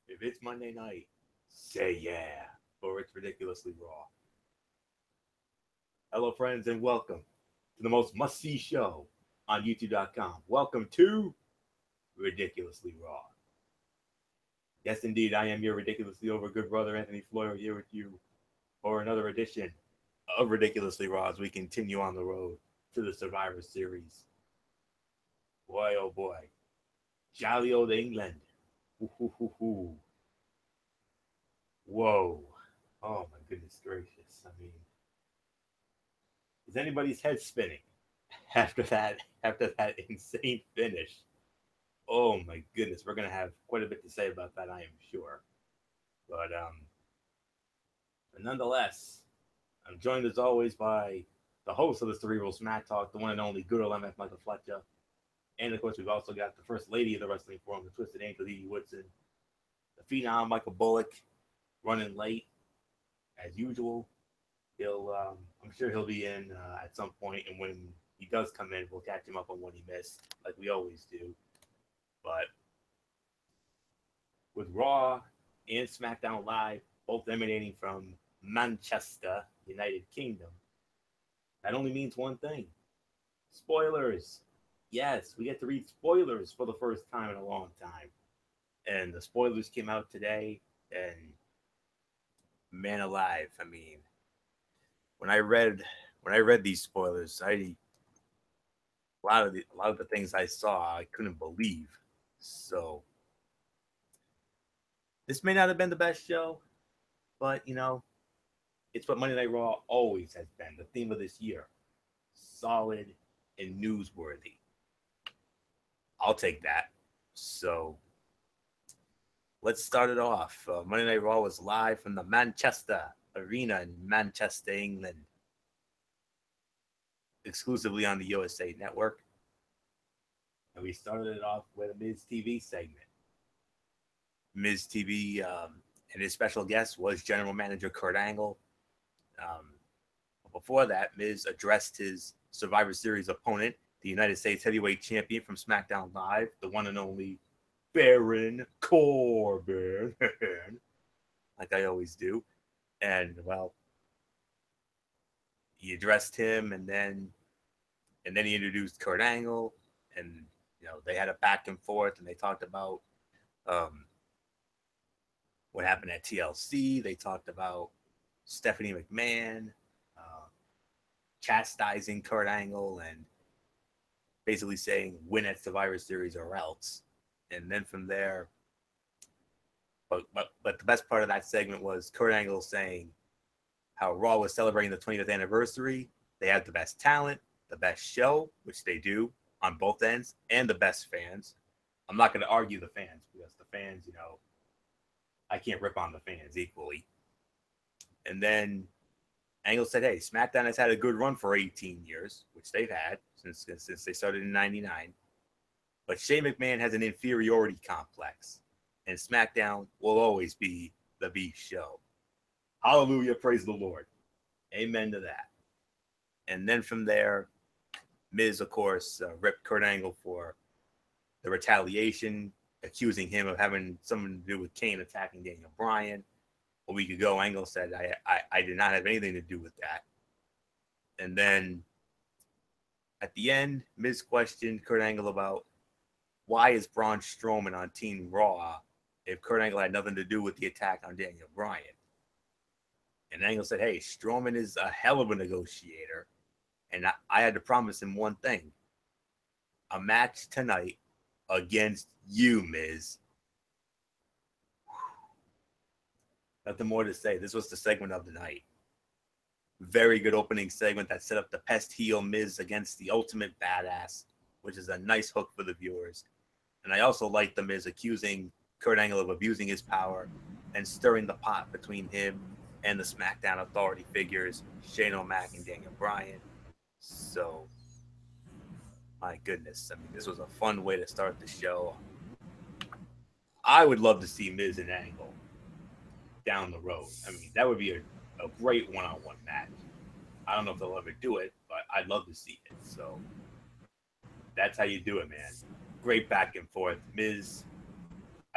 If it's Monday night, say yeah, or it's ridiculously raw. Hello, friends, and welcome to the most must see show on YouTube.com. Welcome to Ridiculously Raw. Yes, indeed, I am your ridiculously over good brother, Anthony Floyer, here with you for another edition of Ridiculously Raw as we continue on the road to the Survivor Series. Boy, oh boy. Jolly old England. Ooh. Whoa. Oh, my goodness gracious. I mean, is anybody's head spinning after that insane finish? Oh my goodness, we're gonna have quite a bit to say about that, I am sure. But nonetheless, I'm joined as always by the host of the Cerebral Smack Talk, the one and only good old MF Michael Fletcher, and of course we've also got the first lady of the wrestling forum, the Twisted Angel, Edie Woodson, the phenom Michael Bullock, running late as usual. I'm sure he'll be in at some point, and when he does come in, we'll catch him up on what he missed, like we always do. But with Raw and SmackDown Live both emanating from Manchester, United Kingdom, that only means one thing: spoilers. Yes, we get to read spoilers for the first time in a long time, and the spoilers came out today. And man alive, I mean, when I read when I read these spoilers, I a lot of the things I saw I couldn't believe. So this may not have been the best show, but it's what Monday Night Raw always has been. The theme of this year: solid and newsworthy. I'll take that. So let's start it off. Monday Night Raw was live from the Manchester Arena in Manchester, England, exclusively on the USA Network. And we started it off with a Miz TV segment. Miz TV and his special guest was General Manager Kurt Angle. Um, Before that, Miz addressed his Survivor Series opponent, the United States Heavyweight Champion from SmackDown Live, the one and only Baron Corbin, like I always do. And well, he addressed him, and then he introduced Kurt Angle, and they had a back and forth, and they talked about um, what happened at TLC. They talked about Stephanie McMahon uh, chastising Kurt Angle and basically saying win at Survivor Series or else. And then from there, but the best part of that segment was Kurt Angle saying how Raw was celebrating the 20th anniversary. They had the best talent, the best show, which they do on both ends, and the best fans. I'm not going to argue the fans because the fans, I can't rip on the fans equally. And then Angle said, "Hey, SmackDown has had a good run for 18 years, which they've had since they started in '99. But Shane McMahon has an inferiority complex, and SmackDown will always be the beef show." Hallelujah, praise the Lord, amen to that. And then from there, Miz, of course, ripped Kurt Angle for the retaliation, accusing him of having something to do with Kane attacking Daniel Bryan. A week ago, Angle said, I did not have anything to do with that. And then at the end, Miz questioned Kurt Angle about why is Braun Strowman on Team Raw if Kurt Angle had nothing to do with the attack on Daniel Bryan. And Angle said, "Hey, Strowman is a hell of a negotiator, and I had to promise him one thing: a match tonight against you, Miz." Nothing more to say. This was the segment of the night. Very good opening segment that set up the pest heel Miz against the ultimate badass, which is a nice hook for the viewers. And I also like the Miz accusing Kurt Angle of abusing his power and stirring the pot between him and the SmackDown Authority figures, Shane O'Mac and Daniel Bryan. So, my goodness, I mean, this was a fun way to start the show. I would love to see Miz and Angle down the road. I mean, that would be a great one-on-one match. I don't know if they'll ever do it, but I'd love to see it. So that's how you do it, man. Great back and forth. Miz,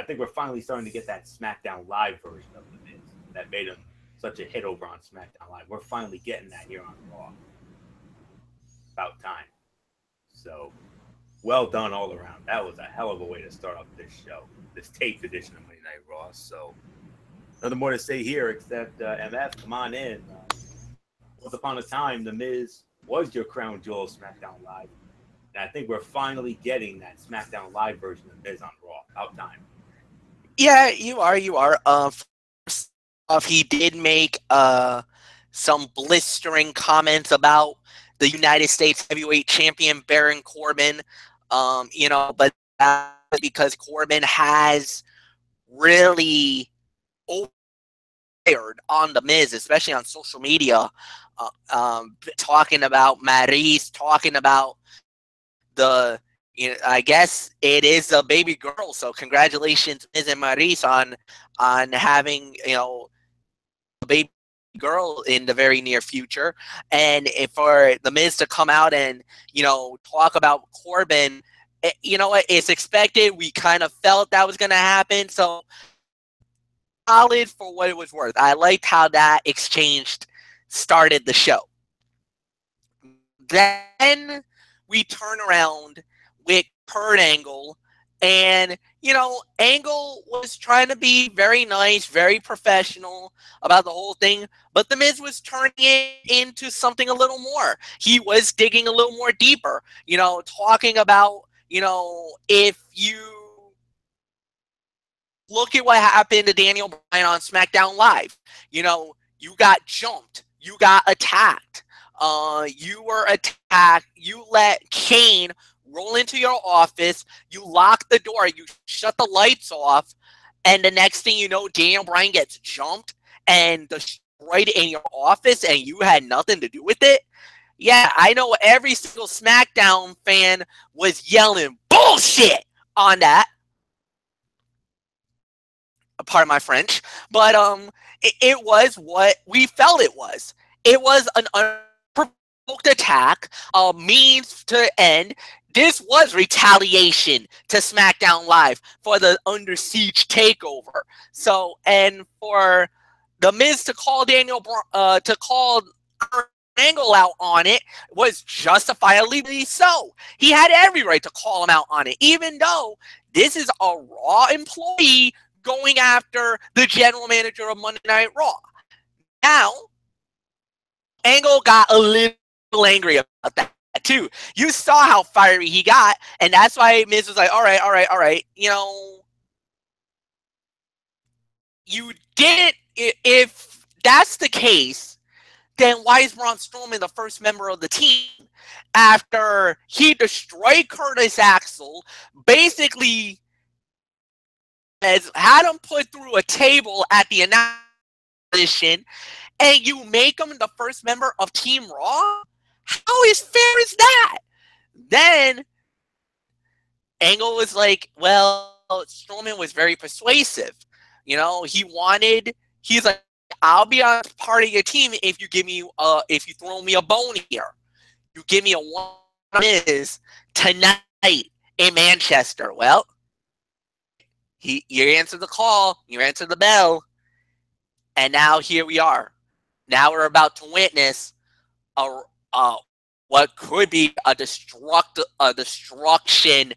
think we're finally starting to get that SmackDown Live version of The Miz that made him such a hit over on SmackDown Live. We're finally getting that here on Raw. About time. So, well done all around. That was a hell of a way to start off this show, this taped edition of Monday Night Raw. So, nothing more to say here except, MF, come on in. Once upon a time, The Miz was your crown jewel of SmackDown Live. And I think we're finally getting that SmackDown Live version of Miz on Raw. About time. Yeah, you are. First off, he did make some blistering comments about the United States Heavyweight Champion Baron Corbin. But that's because Corbin has really overfired on The Miz, especially on social media, talking about Maryse, talking about I guess it is a baby girl. So congratulations, Miz and Maryse, on having a baby girl in the very near future. And for The Miz to come out and talk about Corbin, it's expected. We kind of felt that was going to happen. So solid for what it was worth. I liked how that exchange started the show. Then we turn around with Kurt Angle, and Angle was trying to be very nice, very professional about the whole thing, but The Miz was turning it into something a little more. He was digging a little more deeper, talking about, if you look at what happened to Daniel Bryan on SmackDown Live, you got jumped, you got attacked. You were attacked. You let Kane roll into your office. You lock the door. You shut the lights off. And the next thing you know, Daniel Bryan gets jumped and destroyed in your office, and you had nothing to do with it. Yeah, I know every single SmackDown fan was yelling bullshit on that. Pardon my French. But it was what we felt it was. It was an unprovoked attack, a means to end. This was retaliation to SmackDown Live for the Under Siege takeover. So, and for The Miz to call Kurt Angle out on it was justifiably so. He had every right to call him out on it, even though this is a Raw employee going after the general manager of Monday Night Raw. Now, Angle got a little angry about that too. You saw how fiery he got, and that's why Miz was like, all right. You didn't, if that's the case, then why is Braun Strowman the first member of the team after he destroyed Curtis Axel, basically had him put through a table at the announce position, and you make him the first member of Team Raw? How is fair is that? Then Angle was like, well, Strowman was very persuasive. He's like, I'll be on part of your team if you if you throw me a bone here. You give me a one Miz tonight in Manchester. Well, you answered the call, you answered the bell, and now here we are. Now we're about to witness what could be a destruction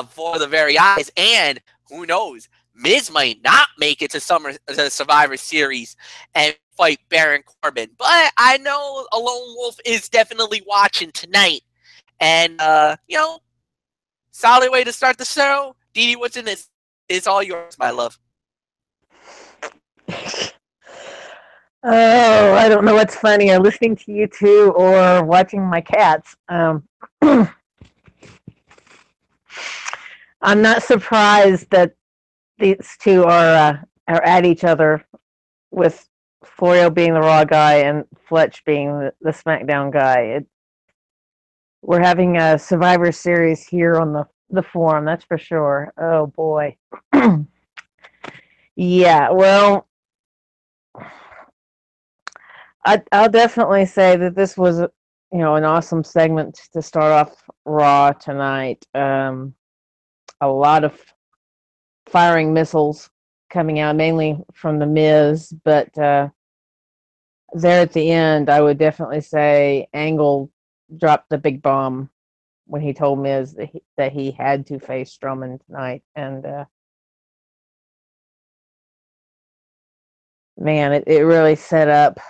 for the very eyes, and who knows, Miz might not make it to the Survivor Series and fight Baron Corbin. But I know a lone wolf is definitely watching tonight, and solid way to start the show. Dee, what's in this? It's all yours, my love. Oh, I don't know what's funnier, listening to you two or watching my cats. I'm not surprised that these two are at each other, with Florio being the Raw guy and Fletch being the SmackDown guy. We're having a Survivor Series here on the forum, that's for sure. Oh, boy. Yeah, well, I'll definitely say that this was, an awesome segment to start off Raw tonight. A lot of firing missiles coming out, mainly from the Miz, but there at the end, I would definitely say Angle dropped the big bomb when he told Miz that he had to face Strowman tonight, and man, it really set up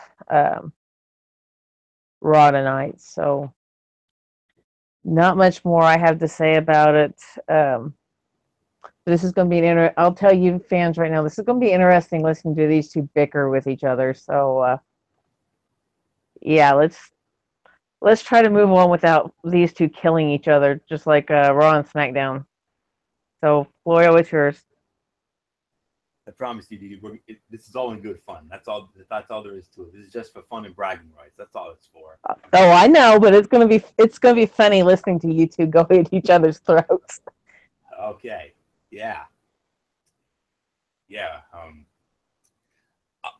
Raw tonight. So not much more I have to say about it. This is going to be I'll tell you fans right now, this is going to be interesting listening to these two bicker with each other. So yeah, let's try to move on without these two killing each other, just like Raw and SmackDown. So Florio, it's yours. I promise you, Didi, this is all in good fun. That's all there is to it. This is just for fun and bragging rights. That's all it's for. Oh, I know, but it's gonna be funny listening to you two go at each other's throats. Okay. Yeah.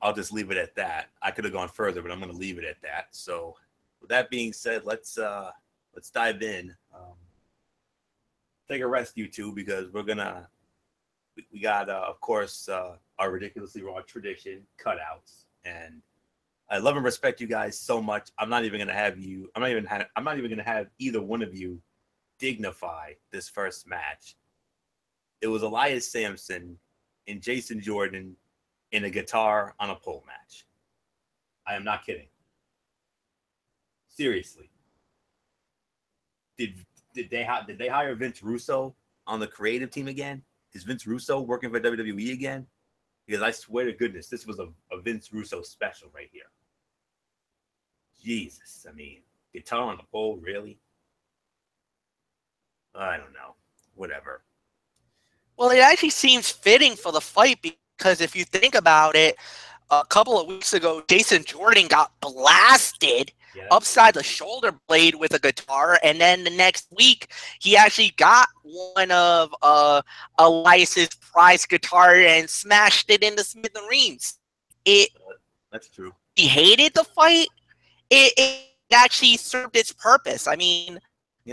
I'll just leave it at that. I could have gone further, but I'm going to leave it at that. So, with that being said, let's dive in. Take a rest, you two, because we got of course our ridiculously raw tradition cutouts, and I love and respect you guys so much. I'm not even going to have either one of you dignify this first match. It was Elias Sampson and Jason Jordan in a guitar on a pole match. I am not kidding. Seriously. Did they hire Vince Russo on the creative team again? Is Vince Russo working for WWE again? Because I swear to goodness, this was a Vince Russo special right here. Jesus, I mean, guitar on the pole, really? I don't know. Whatever. Well, it actually seems fitting for the fight because if you think about it, a couple of weeks ago, Jason Jordan got blasted upside the shoulder blade with a guitar, and then the next week, he actually got one of Elias's prized guitar and smashed it into smithereens. That's true. He hated the fight. It actually served its purpose. I mean,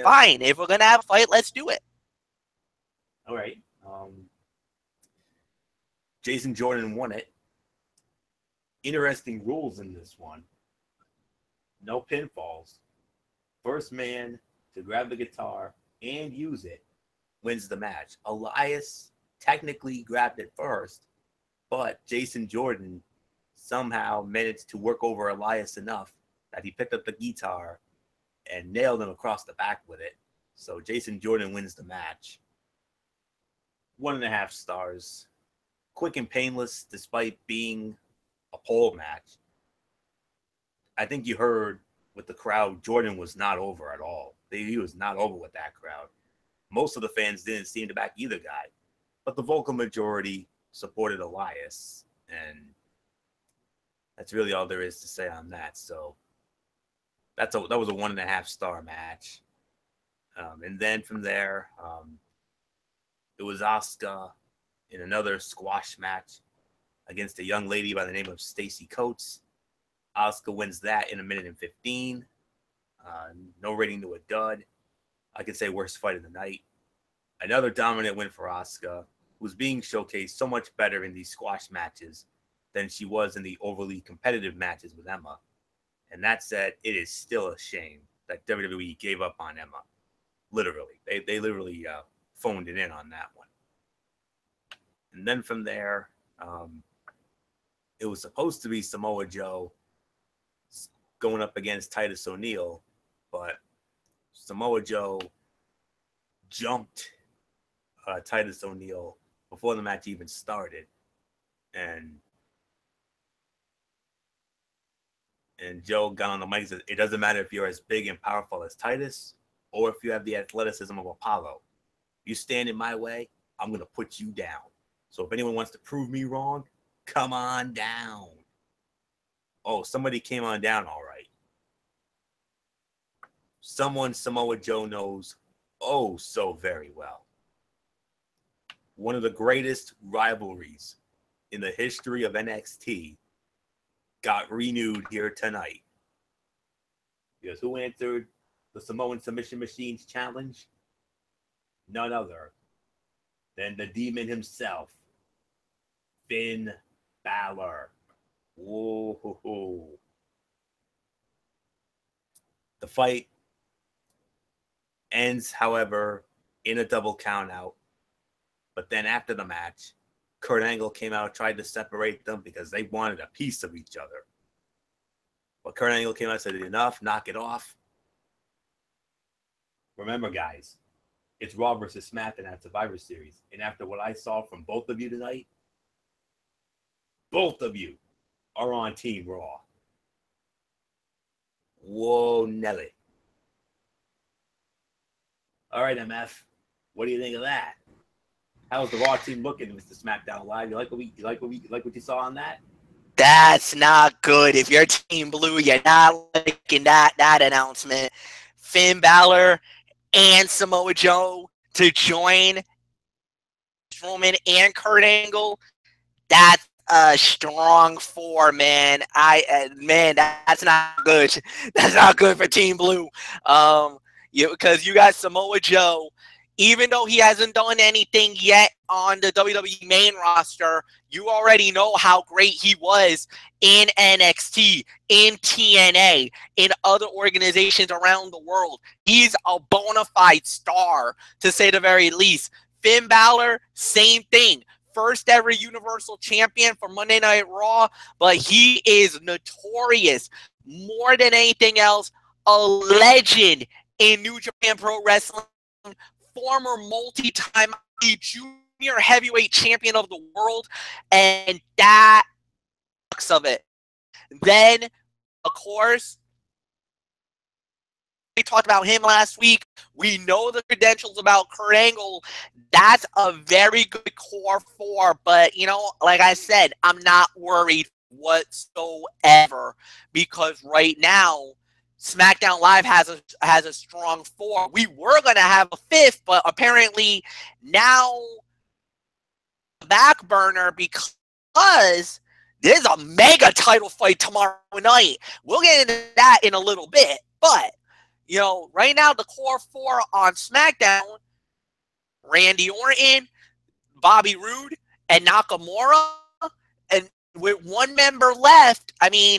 fine. If we're gonna have a fight, let's do it. All right. Jason Jordan won it. Interesting rules in this one. No pinfalls. First man to grab the guitar and use it wins the match. Elias technically grabbed it first, but Jason Jordan somehow managed to work over Elias enough that he picked up the guitar and nailed him across the back with it. So Jason Jordan wins the match. 1.5 stars. Quick and painless despite being a pole match. I think you heard with the crowd, Jordan was not over at all. He was not over with that crowd. Most of the fans didn't seem to back either guy, but the vocal majority supported Elias, and that's really all there is to say on that. So that was a 1.5 star match. And then from there, it was Asuka in another squash match against a young lady by the name of Stacy Coates. Asuka wins that in 1:15. No rating to a dud. I could say worst fight of the night. Another dominant win for Asuka, who's being showcased so much better in these squash matches than she was in the overly competitive matches with Emma. And that said, it is still a shame that WWE gave up on Emma. Literally. They literally phoned it in on that one. And then from there, it was supposed to be Samoa Joe going up against Titus O'Neil, but Samoa Joe jumped Titus O'Neil before the match even started, and Joe got on the mic and said, "It doesn't matter if you're as big and powerful as Titus or if you have the athleticism of Apollo. You stand in my way, I'm going to put you down. So if anyone wants to prove me wrong, come on down." Oh, somebody came on down all right. Someone Samoa Joe knows oh so very well. One of the greatest rivalries in the history of NXT got renewed here tonight. Because who answered the Samoan Submission Machines challenge? None other Then the demon himself, Finn Balor. Whoa. The fight ends, however, in a double countout. But then after the match, Kurt Angle came out and tried to separate them because they wanted a piece of each other. But Kurt Angle came out and said, enough, knock it off. Remember, guys, it's Raw versus SmackDown at Survivor Series. And after what I saw from both of you tonight, both of you are on Team Raw. Whoa, Nelly. All right, MF. What do you think of that? How's the Raw team looking, Mr. SmackDown Live? You like what you saw on that? That's not good. If you're Team Blue, you're not liking that announcement. Finn Balor and Samoa Joe to join Roman and Kurt Angle. That's a strong four, man. That's not good. That's not good for Team Blue. Because you got Samoa Joe. Even though he hasn't done anything yet on the WWE main roster, you already know how great he was in NXT, in TNA, in other organizations around the world. He's a bona fide star, to say the very least. Finn Balor, same thing. First ever Universal Champion for Monday Night Raw, but he is notorious, more than anything else, a legend in New Japan Pro Wrestling. Former multi-time junior heavyweight champion of the world, and that sucks of it. Then, of course, we talked about him last week. We know the credentials about Kurt Angle. That's a very good core four, but, like I said, I'm not worried whatsoever because right now, SmackDown Live has a strong four. We were going to have a fifth, but apparently now back burner because there's a mega title fight tomorrow night. We'll get into that in a little bit. But, right now the core four on SmackDown, Randy Orton, Bobby Roode, and Nakamura. And with one member left,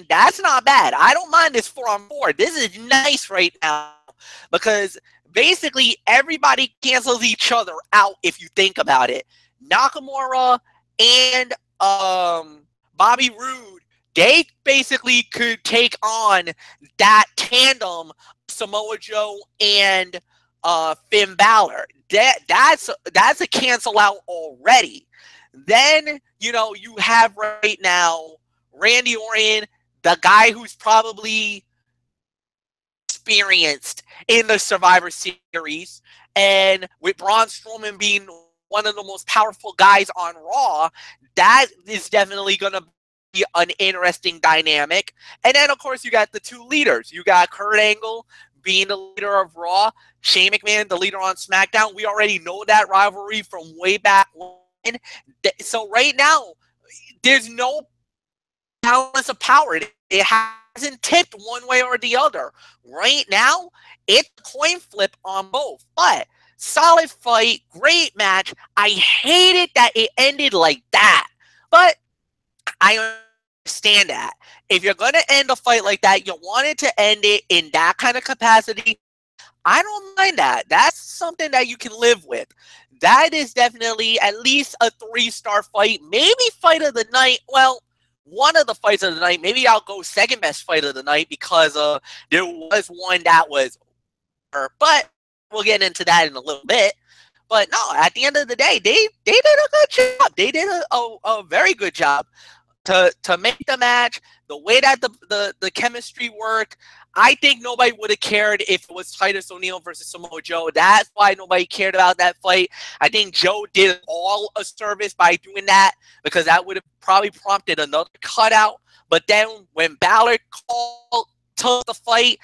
that's not bad. I don't mind this 4-on-4. This is nice right now because basically everybody cancels each other out if you think about it. Nakamura and Bobby Roode, they basically could take on that tandem, Samoa Joe and Finn Balor. That's a cancel out already. Then, you have right now Randy Orton, the guy who's probably experienced in the Survivor Series, and with Braun Strowman being one of the most powerful guys on Raw, that is definitely going to be an interesting dynamic. And then, of course, you got the two leaders. You got Kurt Angle being the leader of Raw, Shane McMahon, the leader on SmackDown. We already know that rivalry from way back when. So right now, there's no balance of power. It hasn't tipped one way or the other. Right now, it's a coin flip on both. But solid fight, great match. I hated that it ended like that. But I understand that. If you're going to end a fight like that, you wanted to end it in that kind of capacity. I don't mind that. That's something that you can live with. That is definitely at least a 3-star fight. Maybe fight of the night. Well, one of the fights of the night. Maybe I'll go second best fight of the night because there was one that was. But we'll get into that in a little bit. But no, at the end of the day, they did a good job. They did a very good job to make the match, the way that the chemistry worked. I think nobody would have cared if it was Titus O'Neil versus Samoa Joe. That's why nobody cared about that fight. I think Joe did all a service by doing that because that would have probably prompted another cutout. But then when Balor took the fight,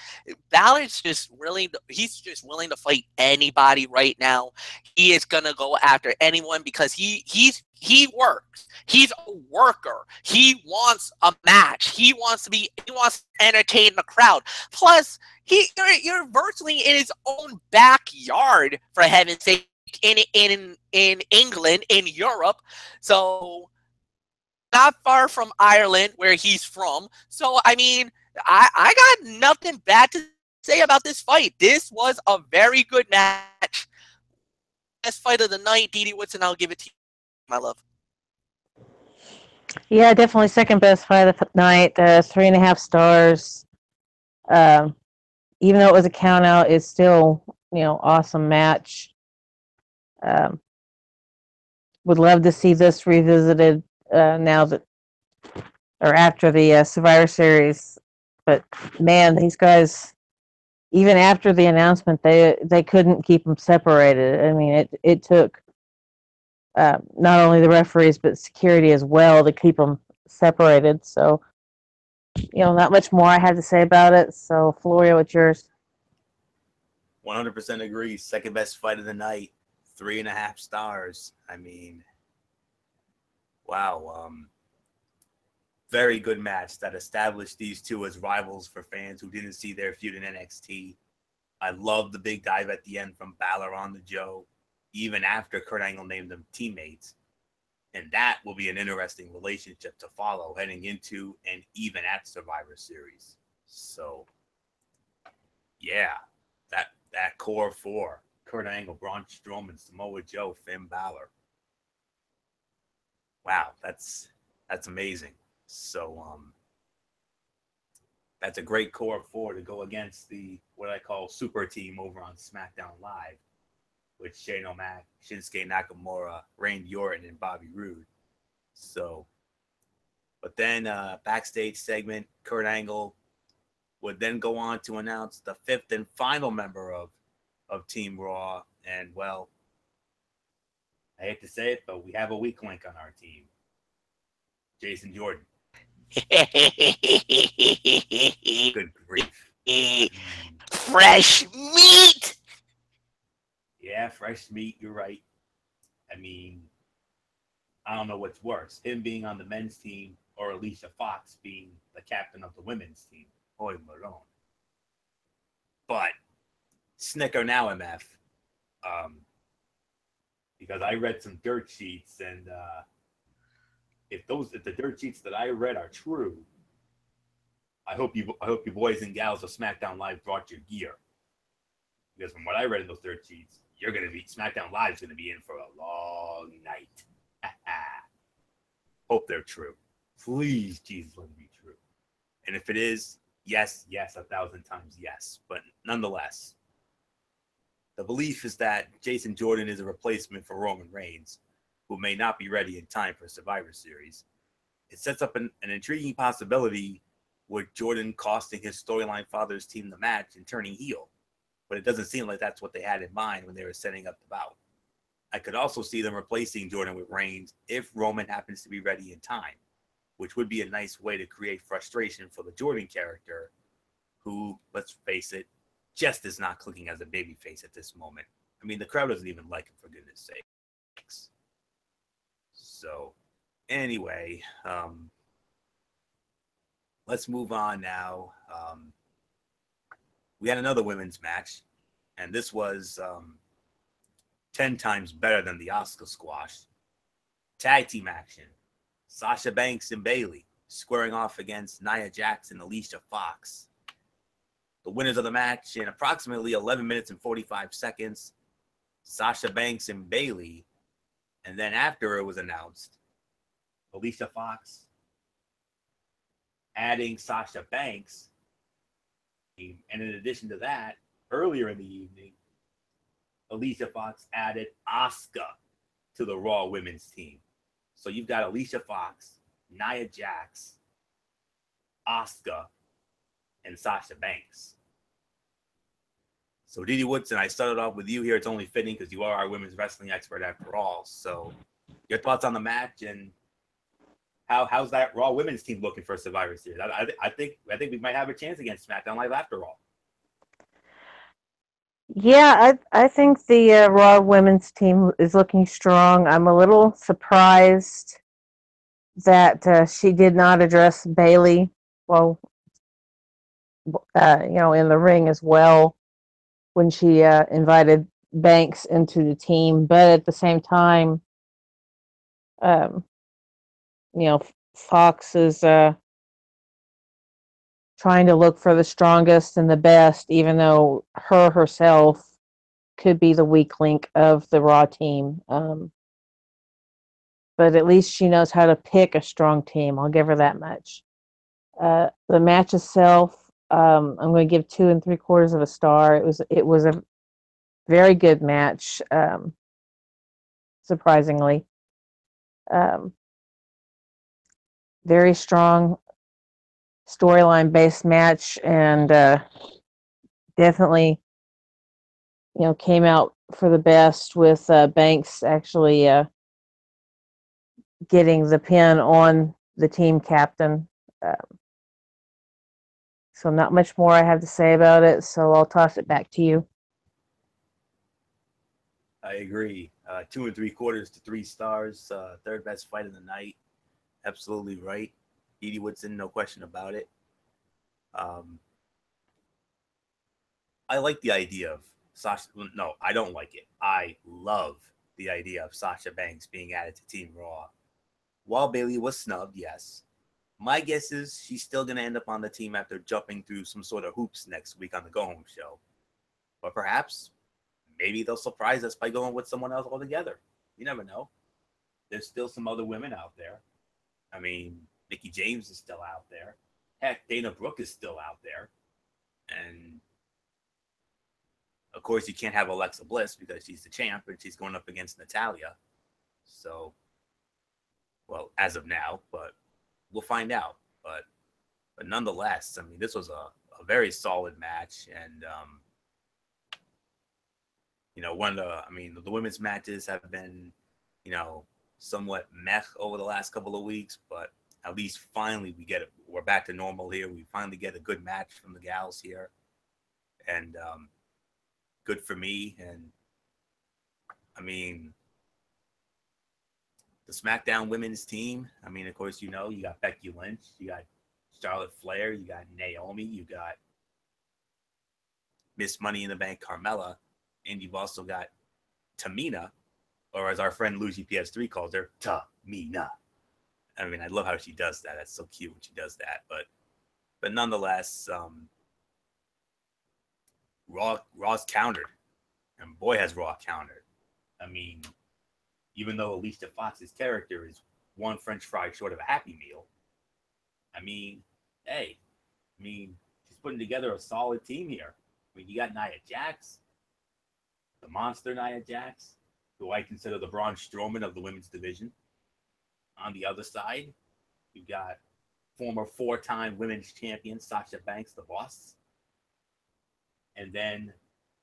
Balor's just willing to fight anybody right now. He is gonna go after anyone because he works. He's a worker. He wants a match. He wants to entertain the crowd. Plus, you're virtually in his own backyard, for heaven's sake. in England, in Europe. So not far from Ireland, where he's from. So I mean, I got nothing bad to say about this fight. This was a very good match. Best fight of the night, Didi Woodson. I'll give it to you, my love. Yeah, definitely second best fight of the night. 3.5 stars. Even though it was a count out, it's still, awesome match. Would love to see this revisited now that, or after the Survivor Series. But man, these guys, even after the announcement, they couldn't keep them separated. I mean, it took not only the referees but security as well to keep them separated. So, not much more I have to say about it. So, Florio, what's yours? 100% agree. Second best fight of the night. 3.5 stars. I mean, wow. Very good match that established these two as rivals for fans who didn't see their feud in NXT. I love the big dive at the end from Balor on the Joe, even after Kurt Angle named them teammates. And that will be an interesting relationship to follow heading into and even at Survivor Series. So, yeah, that core four, Kurt Angle, Braun Strowman, Samoa Joe, Finn Balor. Wow, that's amazing. So, that's a great core of four to go against the, what I call, super team over on SmackDown Live, with Shane O'Mac, Shinsuke Nakamura, Randy Orton, and Bobby Roode. So, but then backstage segment, Kurt Angle would then go on to announce the 5th and final member of Team Raw. And, well, I hate to say it, but we have a weak link on our team. Jason Jordan. Good grief. Fresh meat! Yeah, fresh meat, you're right. I mean, I don't know what's worse, him being on the men's team or Alicia Fox being the captain of the women's team. Hoy Malone. But snicker now, MF. Because I read some dirt sheets, and if the dirt sheets that I read are true, I hope you boys and gals of SmackDown Live brought your gear. Because from what I read in those dirt sheets, SmackDown Live's gonna be in for a long night. Hope they're true. Please, Jesus, let them be true. And if it is, yes, 1,000 times yes. But nonetheless, the belief is that Jason Jordan is a replacement for Roman Reigns, who may not be ready in time for Survivor Series. It sets up an intriguing possibility with Jordan costing his storyline father's team the match and turning heel. But it doesn't seem like that's what they had in mind when they were setting up the bout. I could also see them replacing Jordan with Reigns if Roman happens to be ready in time, which would be a nice way to create frustration for the Jordan character, who, let's face it, just is not clicking as a babyface at this moment. I mean, the crowd doesn't even like him, for goodness sakes. So, anyway, let's move on now. We had another women's match, and this was 10 times better than the Asuka squash. Tag team action. Sasha Banks and Bayley squaring off against Nia Jax and Alicia Fox. The winners of the match in approximately 11 minutes and 45 seconds, Sasha Banks and Bayley. And then after it was announced, Alicia Fox adding Sasha Banks. And in addition to that, earlier in the evening, Alicia Fox added Asuka to the Raw women's team. So you've got Alicia Fox, Nia Jax, Asuka, and Sasha Banks. So Didi Woodson, I started off with you here. It's only fitting because you are our women's wrestling expert after all. So your thoughts on the match, and how's that Raw women's team looking for Survivor Series? I think we might have a chance against SmackDown Live after all. Yeah, I think the Raw women's team is looking strong. I'm a little surprised that she did not address Bayley, well, in the ring as well, when she invited Banks into the team, but at the same time, you know, Fox is trying to look for the strongest and the best, even though herself could be the weak link of the Raw team. But at least she knows how to pick a strong team. I'll give her that much. The match itself, I'm going to give 2 3/4 of a star. It was a very good match, surprisingly. Very strong storyline based match, and definitely, you know, came out for the best with Banks actually getting the pin on the team captain. So not much more I have to say about it, so I'll toss it back to you. I agree. 2 3/4 to 3 stars. Third best fight of the night. Absolutely right. Edie Woodson, no question about it. I like the idea of Sasha. No, I don't like it. I love the idea of Sasha Banks being added to Team Raw. While Bayley was snubbed, yes. My guess is she's still going to end up on the team after jumping through some sort of hoops next week on the Go Home show. But perhaps, maybe they'll surprise us by going with someone else altogether. You never know. There's still some other women out there. I mean, Mickie James is still out there. Heck, Dana Brooke is still out there. And, of course, you can't have Alexa Bliss because she's the champ and she's going up against Natalya. So, well, as of now, but we'll find out. But nonetheless, I mean, this was a very solid match. And, you know, the women's matches have been, you know, somewhat meh over the last couple of weeks, but at least finally we're back to normal here. We finally get a good match from the gals here. And good for me. And I mean, the SmackDown women's team, I mean, of course, you know, you got Becky Lynch, you got Charlotte Flair, you got Naomi, you got Miss Money in the Bank Carmella, and you've also got Tamina, or as our friend Luigi PS3 calls her, Tamina. I mean, I love how she does that. That's so cute when she does that. But nonetheless, Raw's countered, and boy has Raw countered. I mean, even though Alicia Fox's character is one French fry short of a Happy Meal, I mean, hey, she's putting together a solid team here. I mean, you got Nia Jax, the monster Nia Jax, who I consider the Braun Strowman of the women's division. On the other side, you've got former 4-time women's champion Sasha Banks, the boss. And then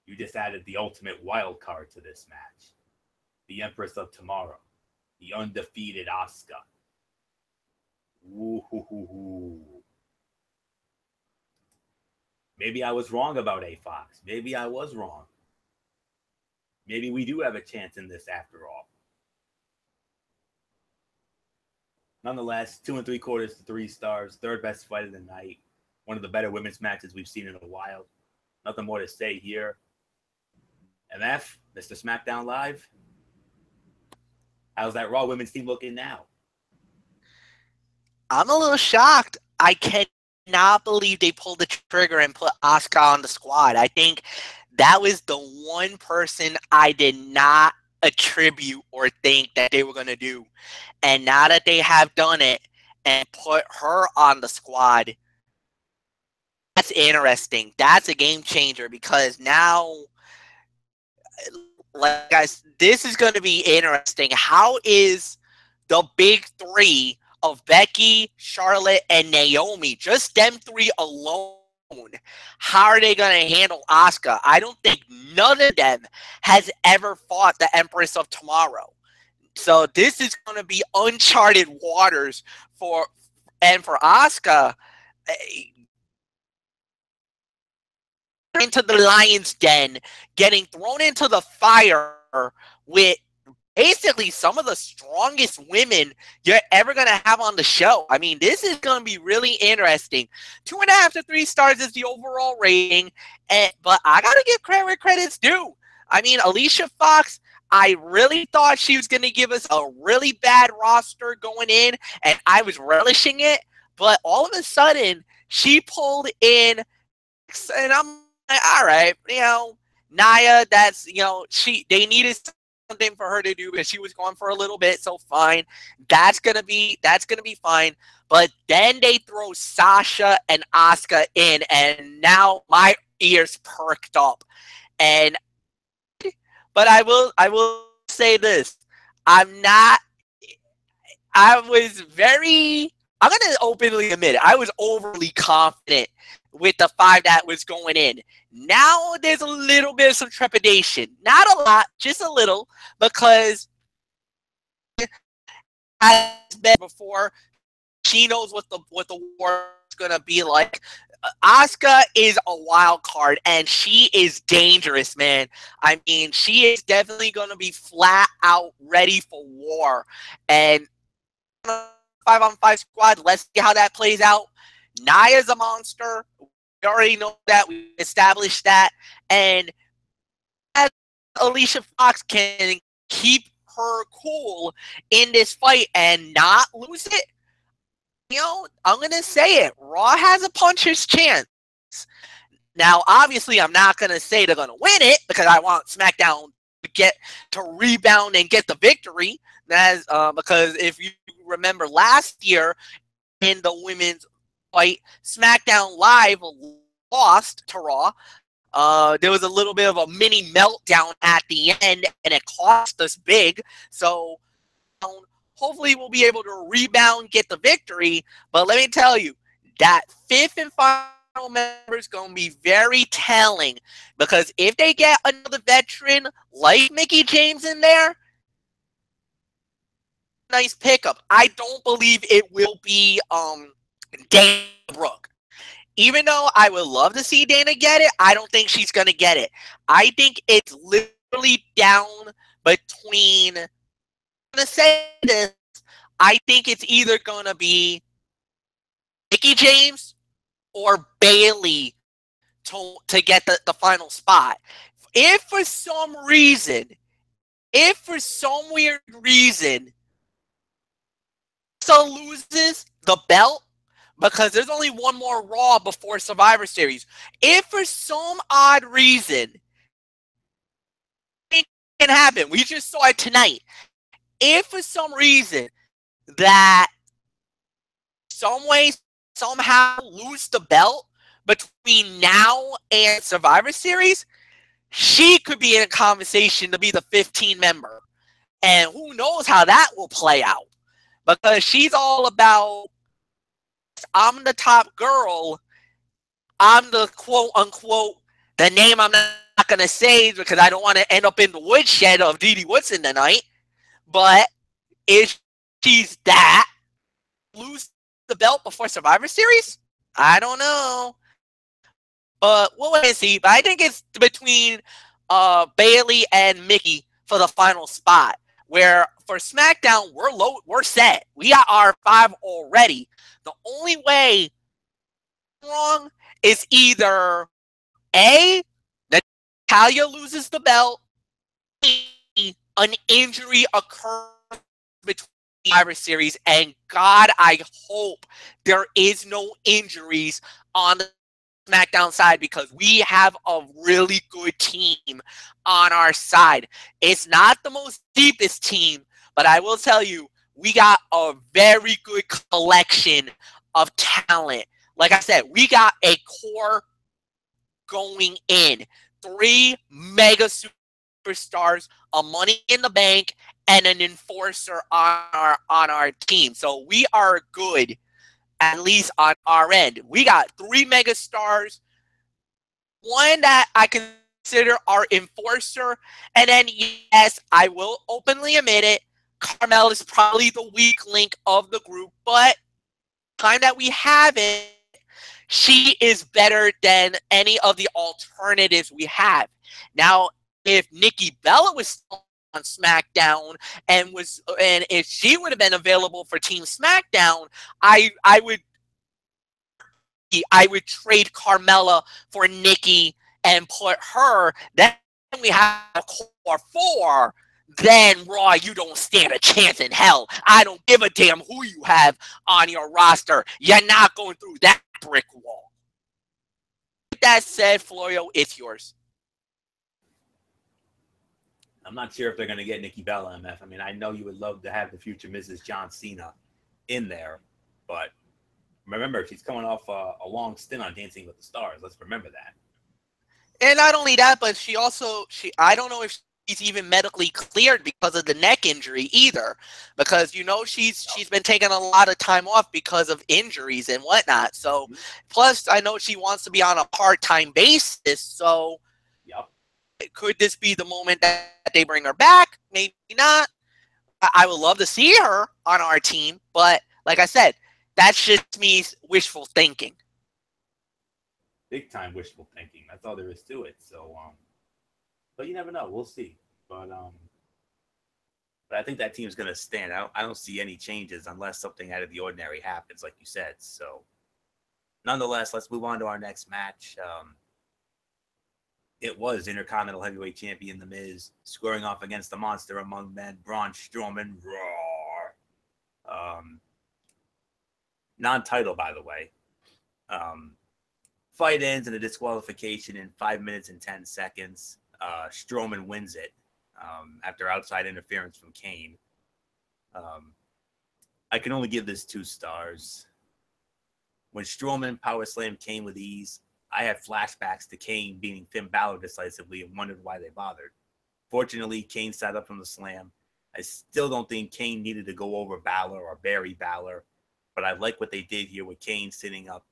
you just added the ultimate wild card to this match. The Empress of Tomorrow, the undefeated Asuka. Ooh. Maybe I was wrong about A Fox. Maybe I was wrong. Maybe we do have a chance in this after all. Nonetheless, 2 3/4 to 3 stars. Third best fight of the night. One of the better women's matches we've seen in a while. Nothing more to say here. MF, Mr. SmackDown Live. How's that Raw women's team looking now? I'm a little shocked. I cannot believe they pulled the trigger and put Asuka on the squad. I think that was the one person I did not attribute or think that they were going to do. And now that they have done it and put her on the squad, that's interesting. That's a game changer because now, like guys, this is going to be interesting. How is the big three of Becky, Charlotte, and Naomi, just them three alone, how are they going to handle Asuka? I don't think none of them has ever fought the Empress of Tomorrow. So this is going to be uncharted waters for Asuka. Into the lion's den, getting thrown into the fire with basically some of the strongest women you're ever going to have on the show. I mean, this is going to be really interesting. 2.5 to 3 stars is the overall rating, but I got to give credit where credit's due. I mean, Alicia Fox, I really thought she was going to give us a really bad roster going in, and I was relishing it. But all of a sudden, she pulled in, and I'm like, all right, Nia, that's, they needed something for her to do, because she was gone for a little bit, so fine. That's gonna be fine. But then they throw Sasha and Asuka in, and now my ears perked up. And but I will say this. I'm gonna openly admit it. I was overly confident with the 5 that was going in. Now there's a little bit of some trepidation. Not a lot, just a little, because as been before, she knows what the war is gonna be like. Asuka is a wild card, and she is dangerous, man. I mean, she is definitely gonna be flat out ready for war. And 5-on-5 squad, let's see how that plays out. Nia's a monster. We already know that. We established that. And as Alicia Fox can keep her cool in this fight and not lose it, I'm going to say it. Raw has a puncher's chance. Now, obviously, I'm not going to say they're going to win it, because I want SmackDown to rebound and get the victory. That's because if you remember last year in the women's fight, SmackDown Live lost to Raw. There was a little bit of a mini meltdown at the end, and it cost us big. So hopefully we'll be able to rebound, get the victory. But let me tell you, that 5th and final member is going to be very telling, because if they get another veteran like Mickie James in there, nice pickup. I don't believe it will be Dana Brooke. Even though I would love to see Dana get it, I don't think she's going to get it. I think it's literally down between, I'm going to say this, I think it's either going to be Mickie James or Bayley to get the final spot. If for some weird reason, so loses the belt, because there's only one more Raw before Survivor Series. If for some odd reason, it can happen. We just saw it tonight. If for some reason that some way, somehow lose the belt between now and Survivor Series, she could be in a conversation to be the 15 member. And who knows how that will play out. Because she's all about, I'm the top girl. I'm the quote-unquote, the name I'm not going to say because I don't want to end up in the woodshed of Didi Woodson tonight. But if she's that, lose the belt before Survivor Series? I don't know. But we'll wait and see. But I think it's between Bayley and Mickie for the final spot. Where for SmackDown, we're set. We got our 5 already. The only way wrong is either A, Natalya loses the belt, B, an injury occurs between Survivor Series, and God, I hope there is no injuries on the SmackDown side, because we have a really good team on our side. It's not the most deepest team, but I will tell you, we got a very good collection of talent. Like I said, we got a core going in. 3 mega superstars, a Money in the Bank, and an enforcer on our team. So we are good, at least on our end. We got 3 mega stars, one that I consider our enforcer, and then, yes, I will openly admit it, Carmel is probably the weak link of the group, but time that we have it, she is better than any of the alternatives we have. Now, if Nikki Bella was still on SmackDown and if she would have been available for Team SmackDown, I would trade Carmella for Nikki and put her. That we have a core 4, then Raw, you don't stand a chance in hell. I don't give a damn who you have on your roster. You're not going through that brick wall. With that said, Florio, it's yours. I'm not sure if they're going to get Nikki Bella, MF. I mean, I know you would love to have the future Mrs. John Cena in there, but remember, she's coming off a long stint on Dancing with the Stars. Let's remember that. And not only that, but I don't know if she's even medically cleared because of the neck injury either, because she's been taking a lot of time off because of injuries and whatnot. So plus I know she wants to be on a part-time basis. So could this be the moment that they bring her back? Maybe not. I would love to see her on our team, but like I said, that's just me wishful thinking. Big time wishful thinking. That's all there is to it. So, but you never know. We'll see. But I think that team's going to stand out. I don't see any changes unless something out of the ordinary happens, like you said. So, nonetheless, let's move on to our next match. It was Intercontinental Heavyweight Champion The Miz squaring off against the monster among men, Braun Strowman. Raw. Non-title, by the way. Fight ends in a disqualification in 5 minutes and 10 seconds. Strowman wins it after outside interference from Kane. I can only give this 2 stars. When Strowman power slammed Kane with ease, I had flashbacks to Kane beating Finn Balor decisively and wondered why they bothered. Fortunately, Kane sat up from the slam. I still don't think Kane needed to go over Balor or bury Balor, but I like what they did here with Kane sitting up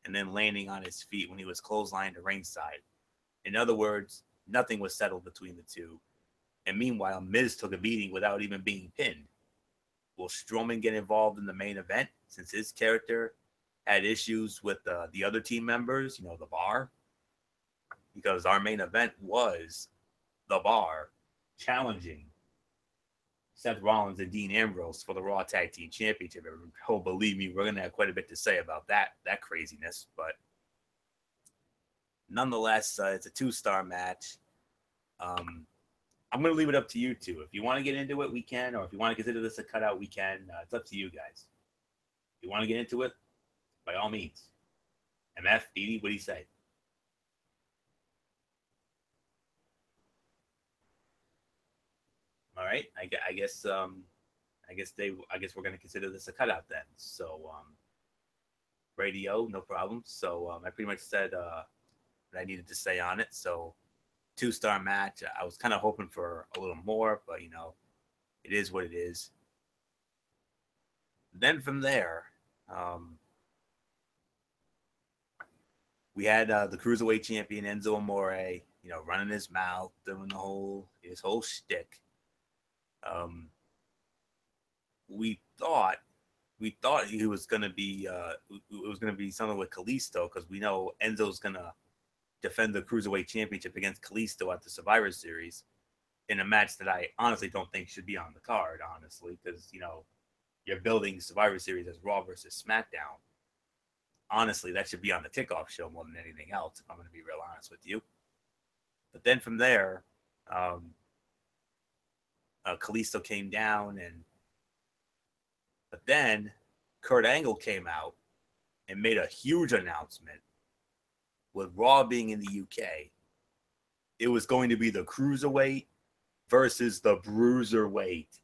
and then landing on his feet when he was clotheslined to ringside. In other words, nothing was settled between the two. And meanwhile, Miz took a beating without even being pinned. Will Strowman get involved in the main event since his character had issues with the other team members, the Bar? Because our main event was the Bar challenging Seth Rollins and Dean Ambrose for the Raw Tag Team Championship. Oh, believe me, we're going to have quite a bit to say about that craziness. But nonetheless, it's a 2-star match. I'm going to leave it up to you two. If you want to get into it, we can. Or if you want to consider this a cutout, we can. It's up to you guys. If you want to get into it, by all means. MF, Didi, what do you say? All right. I guess we're going to consider this a cutout then. So, radio, no problem. So I pretty much said what I needed to say on it. So 2-star match. I was kind of hoping for a little more, but it is what it is. Then from there, we had the Cruiserweight champion Enzo Amore, running his mouth, doing his whole shtick. We thought he was gonna be it was gonna be something with Kalisto, because we know Enzo's gonna defend the Cruiserweight Championship against Kalisto at the Survivor Series in a match that I honestly don't think should be on the card, honestly, because you're building Survivor Series as Raw versus SmackDown. Honestly, that should be on the kickoff show more than anything else, if I'm going to be real honest with you. But then from there, Kalisto came down, but then Kurt Angle came out and made a huge announcement. With Raw being in the UK, it was going to be the Cruiserweight versus the Bruiserweight.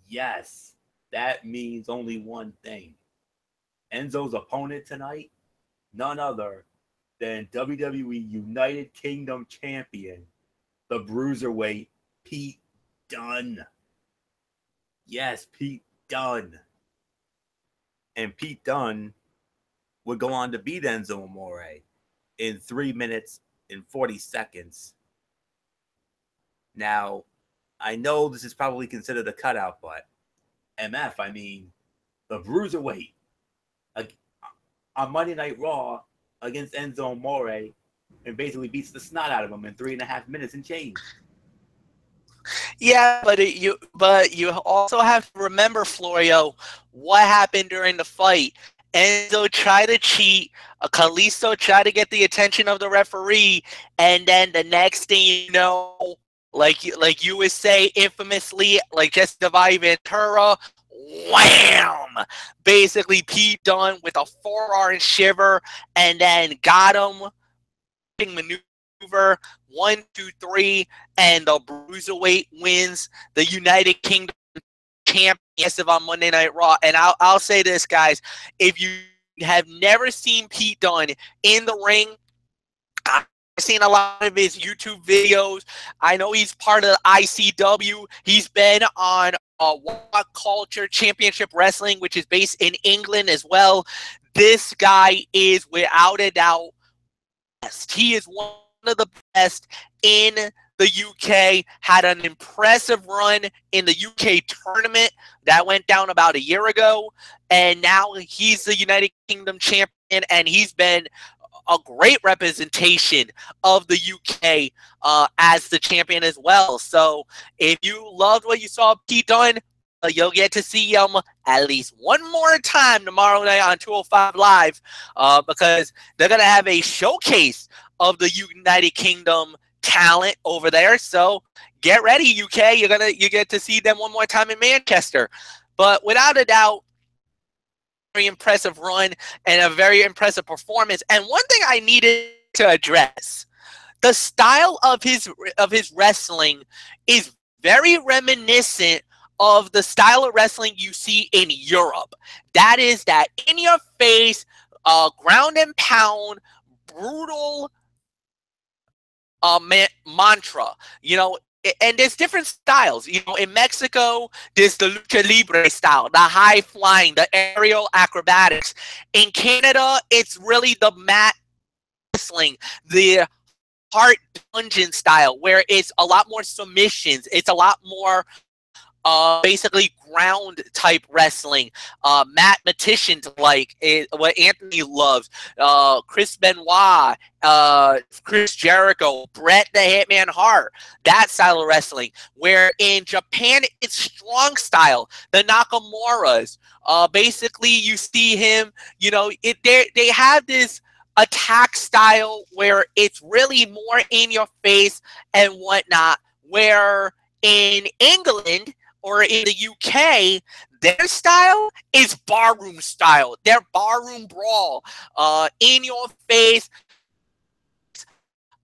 Yes, that means only one thing. Enzo's opponent tonight, none other than WWE United Kingdom champion, the Bruiserweight, Pete Dunn. Yes, Pete Dunn. And Pete Dunn would go on to beat Enzo Amore in 3 minutes and 40 seconds. Now, I know this is probably considered a cutout, but MF, I mean, the Bruiserweight on Monday Night Raw against Enzo Amore and basically beats the snot out of him in 3.5 minutes and change. Yeah, but you also have to remember, Florio, what happened during the fight. Enzo tried to cheat. Kalisto tried to get the attention of the referee, and then the next thing you know, like you would say infamously, like Jesse Devi Ventura, wham! Basically, Pete Dunne with a forearm shiver, and then got him maneuver 1, 2, 3, and the Bruiserweight wins the United Kingdom champion on Monday Night Raw. And I'll say this, guys, if you have never seen Pete Dunne in the ring, I've seen a lot of his YouTube videos. I know he's part of the ICW. He's been on What Culture Championship Wrestling, which is based in England as well. This guy is without a doubt best. He is one of the best in the UK. Had an impressive run in the UK tournament that went down about a year ago, and now he's the United Kingdom champion, and he's been a great representation of the UK as the champion as well. So if you loved what you saw Pete Dunne, you'll get to see him at least one more time tomorrow night on 205 Live, because they're going to have a showcase of the United Kingdom talent over there. So get ready, UK. You get to see them one more time in Manchester. But without a doubt, very impressive run and a very impressive performance. And one thing I needed to address, the style of his wrestling is very reminiscent of the style of wrestling you see in Europe. That is that in your face, ground and pound, brutal mantra. And there's different styles. In Mexico, there's the lucha libre style, the high flying, the aerial acrobatics. In Canada, it's really the mat wrestling, the heart dungeon style, where it's a lot more submissions. It's a lot more basically ground type wrestling, mathematicians like what Anthony loves, Chris Benoit, Chris Jericho, Bret the Hitman Hart, that style of wrestling. Where in Japan, it's strong style, the Nakamura's. Basically, you see him, they have this attack style where it's really more in your face and whatnot, where in England or in the UK, their style is barroom style. Their barroom brawl, in your face,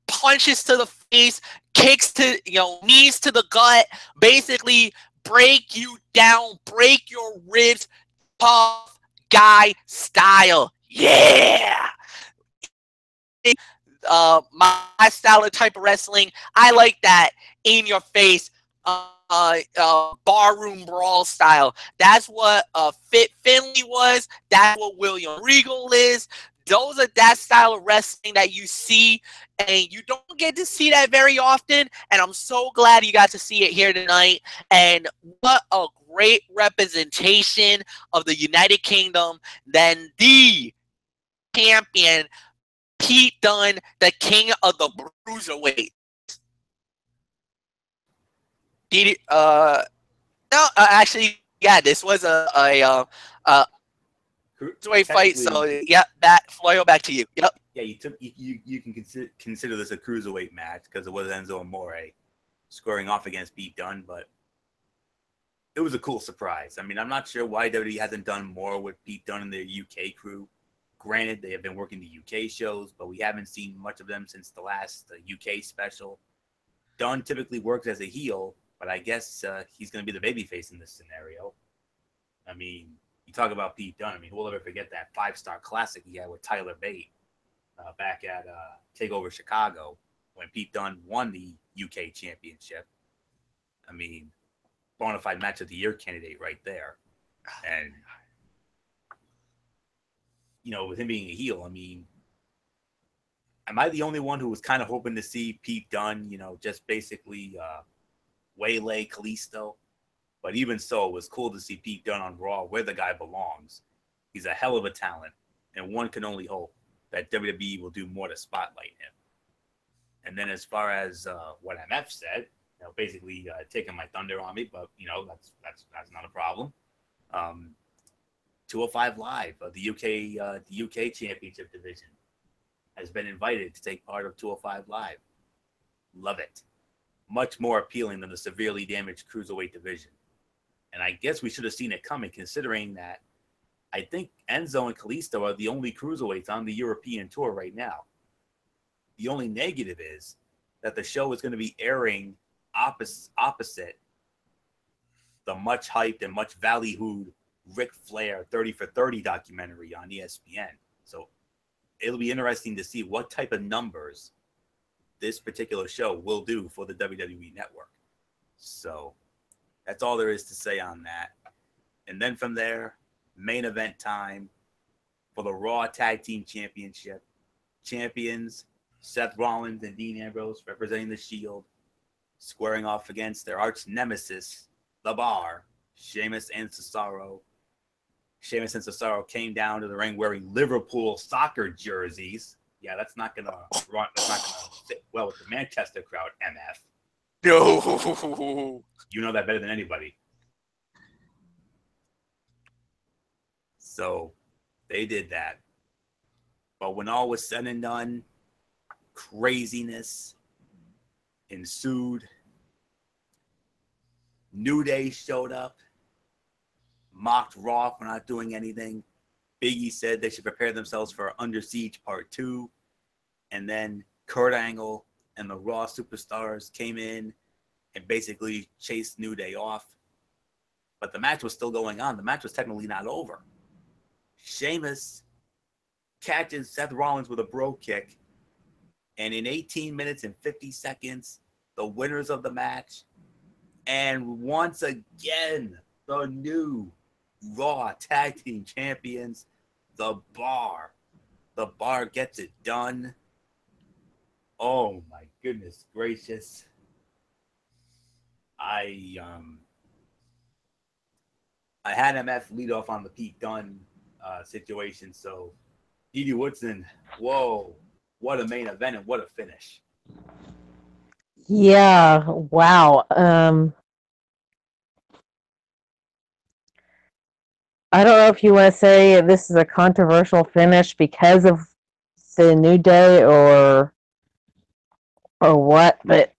punches to the face, kicks to, knees to the gut, basically break you down, break your ribs, tough guy style. Yeah. My style of type of wrestling, I like that in your face, barroom brawl style. That's what Fit Finley was. That's what William Regal is. Those are that style of wrestling that you see, and you don't get to see that very often. And I'm so glad you got to see it here tonight. And what a great representation of the United Kingdom than the champion Pete Dunne, the king of the Bruiserweight. No, actually, yeah, this was a cruiserweight fight. So yeah, Floyo, back to you. Yep. Yeah, you can consider this a cruiserweight match because it was Enzo Amore squaring off against Pete Dunne, but it was a cool surprise. I mean, I'm not sure why WWE hasn't done more with Pete Dunne and their UK crew. Granted, they have been working the UK shows, but we haven't seen much of them since the last UK special. Dunne typically works as a heel, but I guess he's going to be the babyface in this scenario. I mean, you talk about Pete Dunne. I mean, who will ever forget that 5-star classic he had with Tyler Bate back at TakeOver Chicago when Pete Dunne won the UK championship? I mean, bona fide match of the year candidate right there. And, with him being a heel, I mean, am I the only one who was kind of hoping to see Pete Dunne, just basically waylay Kalisto? But even so, it was cool to see Pete Dunne on Raw where the guy belongs. He's a hell of a talent, and one can only hope that WWE will do more to spotlight him. And then as far as what MF said, basically taking my thunder on me, but that's not a problem. 205 Live, the UK Championship division, has been invited to take part of 205 Live. Love it. Much more appealing than the severely damaged cruiserweight division. And I guess we should have seen it coming, considering that I think Enzo and Kalisto are the only cruiserweights on the European tour right now. The only negative is that the show is going to be airing opposite the much hyped and much ballyhooed Ric Flair 30 for 30 documentary on ESPN. So it'll be interesting to see what type of numbers this particular show will do for the WWE Network. So that's all there is to say on that. And then from there, main event time for the Raw Tag Team Championship. Champions Seth Rollins and Dean Ambrose representing the Shield, squaring off against their arch nemesis, The Bar, Sheamus and Cesaro. Sheamus and Cesaro came down to the ring wearing Liverpool soccer jerseys. Yeah, that's not gonna sit well with the Manchester crowd, MF. No. You know that better than anybody. So they did that. But when all was said and done, craziness ensued. New Day showed up, mocked Raw for not doing anything. Big E said they should prepare themselves for Under Siege Part 2. And then Kurt Angle and the Raw superstars came in and basically chased New Day off. But the match was still going on. The match was technically not over. Sheamus catches Seth Rollins with a bro kick. And in 18 minutes and 50 seconds, the winners of the match, and once again, the new Raw Tag Team Champions, The Bar. The Bar gets it done. Oh my goodness gracious. I had MF lead off on the Pete Dunn situation, so Didi Woodson, whoa, what a main event and what a finish. Yeah, wow. I don't know if you want to say this is a controversial finish because of the New Day or what, but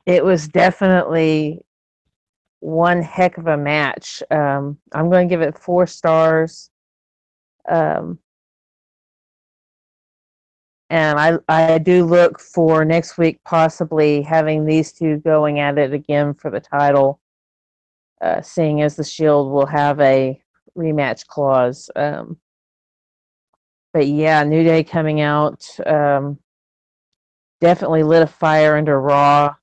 it was definitely one heck of a match. I'm going to give it 4 stars. And I do look for next week possibly having these two going at it again for the title, seeing as the Shield will have a rematch clause. But yeah, New Day coming out definitely lit a fire under Raw.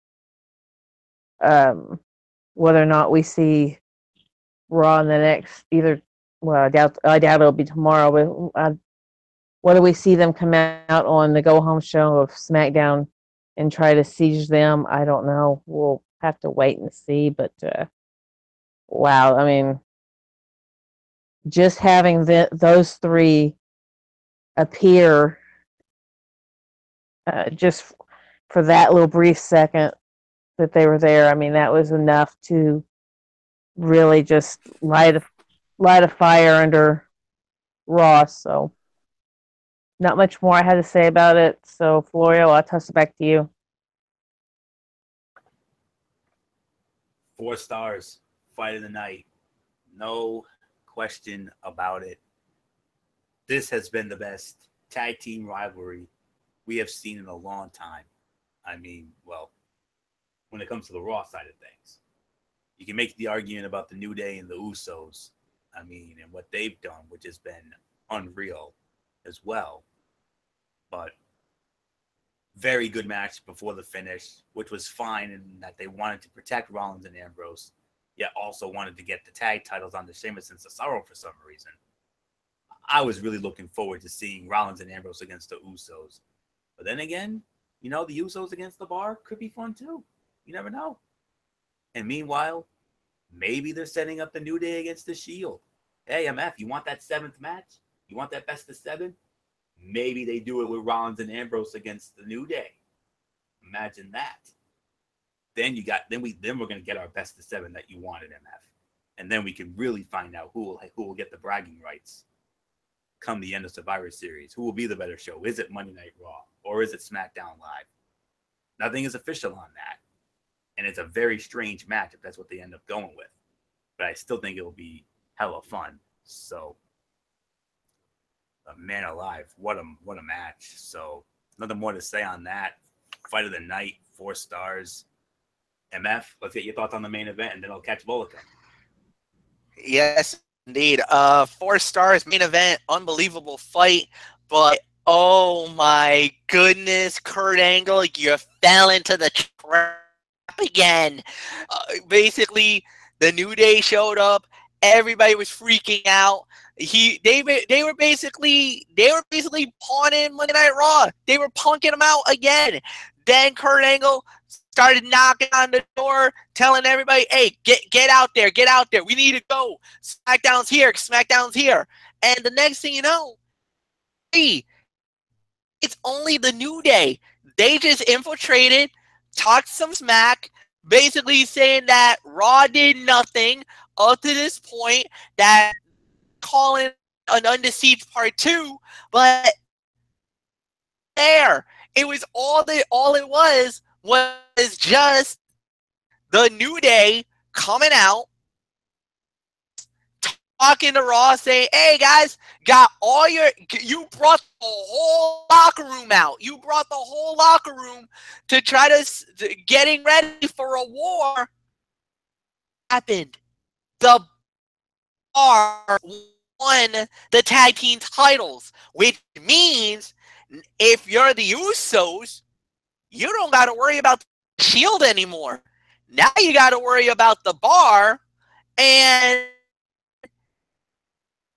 Whether or not we see Raw in the next I doubt it'll be tomorrow, but whether we see them come out on the go-home show of SmackDown and try to siege them, I don't know. We'll have to wait and see. But wow, I mean, just having those three appear just for that little brief second that they were there, I mean, that was enough to really just light a fire under Raw. So not much more I had to say about it. So Florio, I'll toss it back to you. 4 stars, fight of the night. No question about it. This has been the best tag team rivalry we have seen in a long time. I mean, well, when it comes to the Raw side of things, you can make the argument about the New Day and the Usos. I mean, and what they've done, which has been unreal as well. But very good match before the finish, which was fine in that they wanted to protect Rollins and Ambrose, yet also wanted to get the tag titles on the Sheamus and Cesaro for some reason. I was really looking forward to seeing Rollins and Ambrose against the Usos. But then again, you know, the Usos against the Bar could be fun too. You never know. And meanwhile, maybe they're setting up the New Day against the Shield. Hey, MF, you want that 7th match? You want that best of 7? Maybe they do it with Rollins and Ambrose against the New Day. Imagine that. Then we're gonna get our best of 7 that you wanted, MF. and then we can really find out who will get the bragging rights come the end of Survivor Series. Who will be the better show? Is it Monday Night Raw or is it SmackDown Live? Nothing is official on that, and it's a very strange match if that's what they end up going with. But I still think it will be hella fun. So, man alive, what a match! So, nothing more to say on that. Fight of the night, 4 stars. MF, let's get your thoughts on the main event, and then I'll catch Volca. Yes, indeed. 4 stars, main event, unbelievable fight, but oh my goodness, Kurt Angle, you fell into the trap again. Basically, the New Day showed up. Everybody was freaking out. They were basically pawning Monday Night Raw. They were punking him out again. Then Kurt Angle started knocking on the door, telling everybody, "Hey, get out there, get out there. We need to go. SmackDown's here, SmackDown's here." And the next thing you know, hey, it's only the New Day. They just infiltrated, talked some smack, basically saying that Raw did nothing up to this point, that calling an Undeceived Part 2, but there, it was all it was just the New Day coming out, talking to Raw, saying, "Hey guys, you brought the whole locker room out. You brought the whole locker room to try to getting ready for a war." Happened. The Bar won the tag team titles, which means if you're the Usos, you don't got to worry about the Shield anymore. Now you got to worry about the Bar and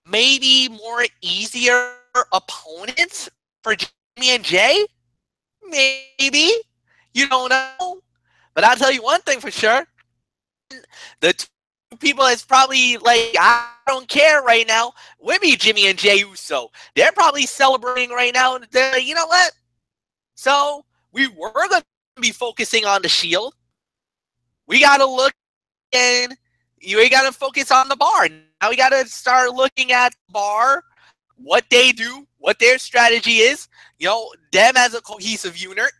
maybe more easier opponents for Jimmy and Jay. Maybe. You don't know. But I'll tell you one thing for sure. The two people that's probably like, I don't care right now, would be Jimmy and Jay Uso. They're probably celebrating right now. And they're like, you know what? So we were going to be focusing on the Shield. We got to look and we got to focus on the Bar. Now we got to start looking at the Bar, what they do, what their strategy is, you know, them as a cohesive unit.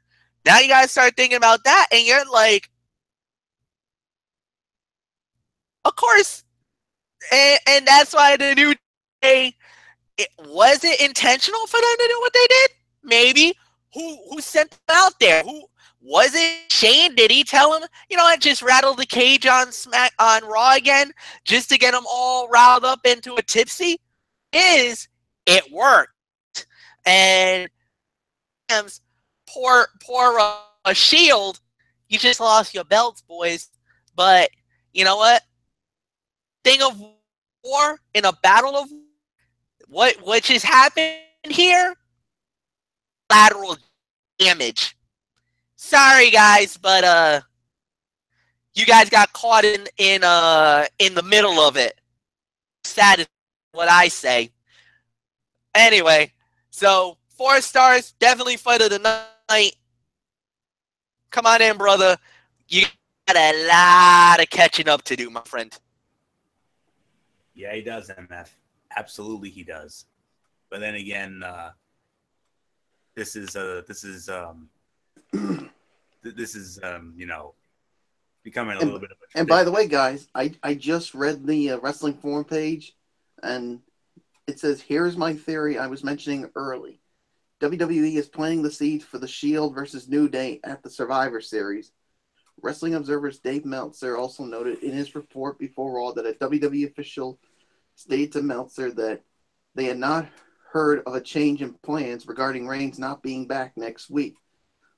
Now you got to start thinking about that, and you're like, of course, and that's why the New Day, was it intentional for them to do what they did? Maybe. Who sent them out there? Who was it? Shane? Did he tell him, you know what, just rattle the cage on Raw again, just to get them all riled up into a tipsy? It worked? And poor Shield, you just lost your belts, boys. But you know what? Thing of war, in a battle of what just happened here? Lateral damage. Sorry guys, but you guys got caught in the middle of it. Sad is what I say. Anyway, so 4 stars, definitely fight of the night. Come on in, brother. You got a lot of catching up to do, my friend. Yeah, he does, MF. Absolutely, he does. But then again, this is you know, becoming a little bit of a tradition. And by the way, guys, I just read the Wrestling Forum page, and it says, "Here's my theory I was mentioning early. WWE is planting the seeds for the Shield versus New Day at the Survivor Series." Wrestling Observer's Dave Meltzer also noted in his report before Raw that a WWE official stated to Meltzer that they had not heard of a change in plans regarding Reigns not being back next week.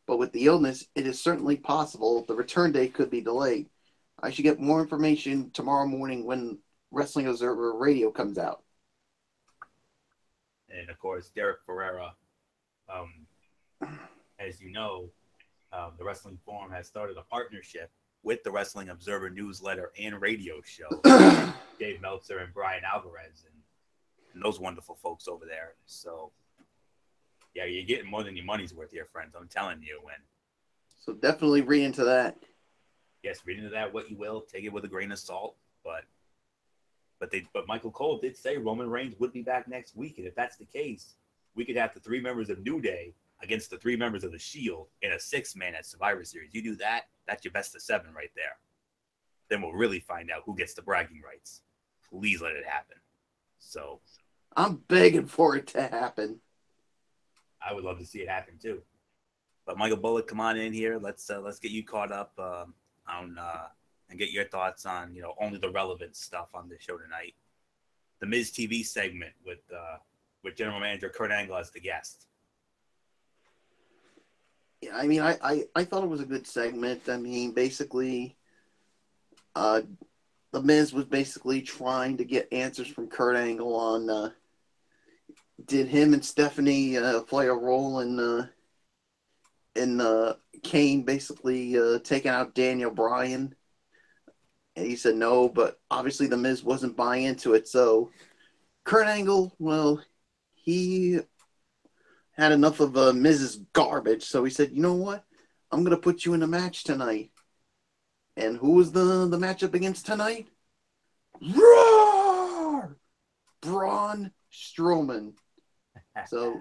But with the illness, it is certainly possible the return date could be delayed. I should get more information tomorrow morning when Wrestling Observer Radio comes out. And of course, Derek Ferreira, as you know, the Wrestling Forum has started a partnership with the Wrestling Observer newsletter and radio show, Dave Meltzer and Brian Alvarez, and those wonderful folks over there. So, yeah, you're getting more than your money's worth here, friends. I'm telling you. So definitely read into that. Yes, read into that what you will. Take it with a grain of salt. But But Michael Cole did say Roman Reigns would be back next week, and if that's the case, we could have the 3 members of New Day against the 3 members of the Shield in a 6-man at Survivor Series. You do that, that's your best of 7 right there. Then we'll really find out who gets the bragging rights. Please let it happen. So I'm begging for it to happen. I would love to see it happen too. But Michael Bullock, come on in here. Let's get you caught up on and get your thoughts on only the relevant stuff on the show tonight. The Miz TV segment with General Manager Kurt Angle as the guest. Yeah, I mean, I thought it was a good segment. I mean, basically, the Miz was basically trying to get answers from Kurt Angle on did him and Stephanie play a role in Kane basically taking out Daniel Bryan. And he said no, but obviously the Miz wasn't buying into it. So Kurt Angle, well, he had enough of Miz's garbage. So he said, you know what? I'm going to put you in a match tonight. And who was the matchup against tonight? Roar! Braun Strowman. So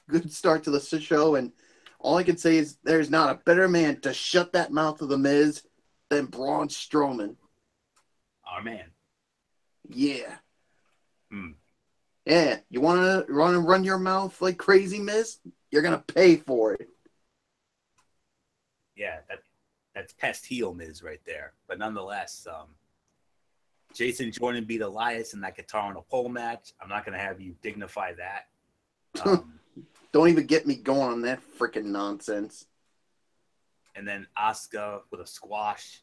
good start to the show. And all I can say is there's not a better man to shut that mouth of the Miz than Braun Strowman. Our man. Yeah. Yeah. You want to run your mouth like crazy, Miz? You're going to pay for it. Yeah, that's pest heel Miz right there. But nonetheless, Jason Jordan beat Elias in that guitar on a pole match. I'm not going to have you dignify that. Don't even get me going on that freaking nonsense. And then Asuka with a squash,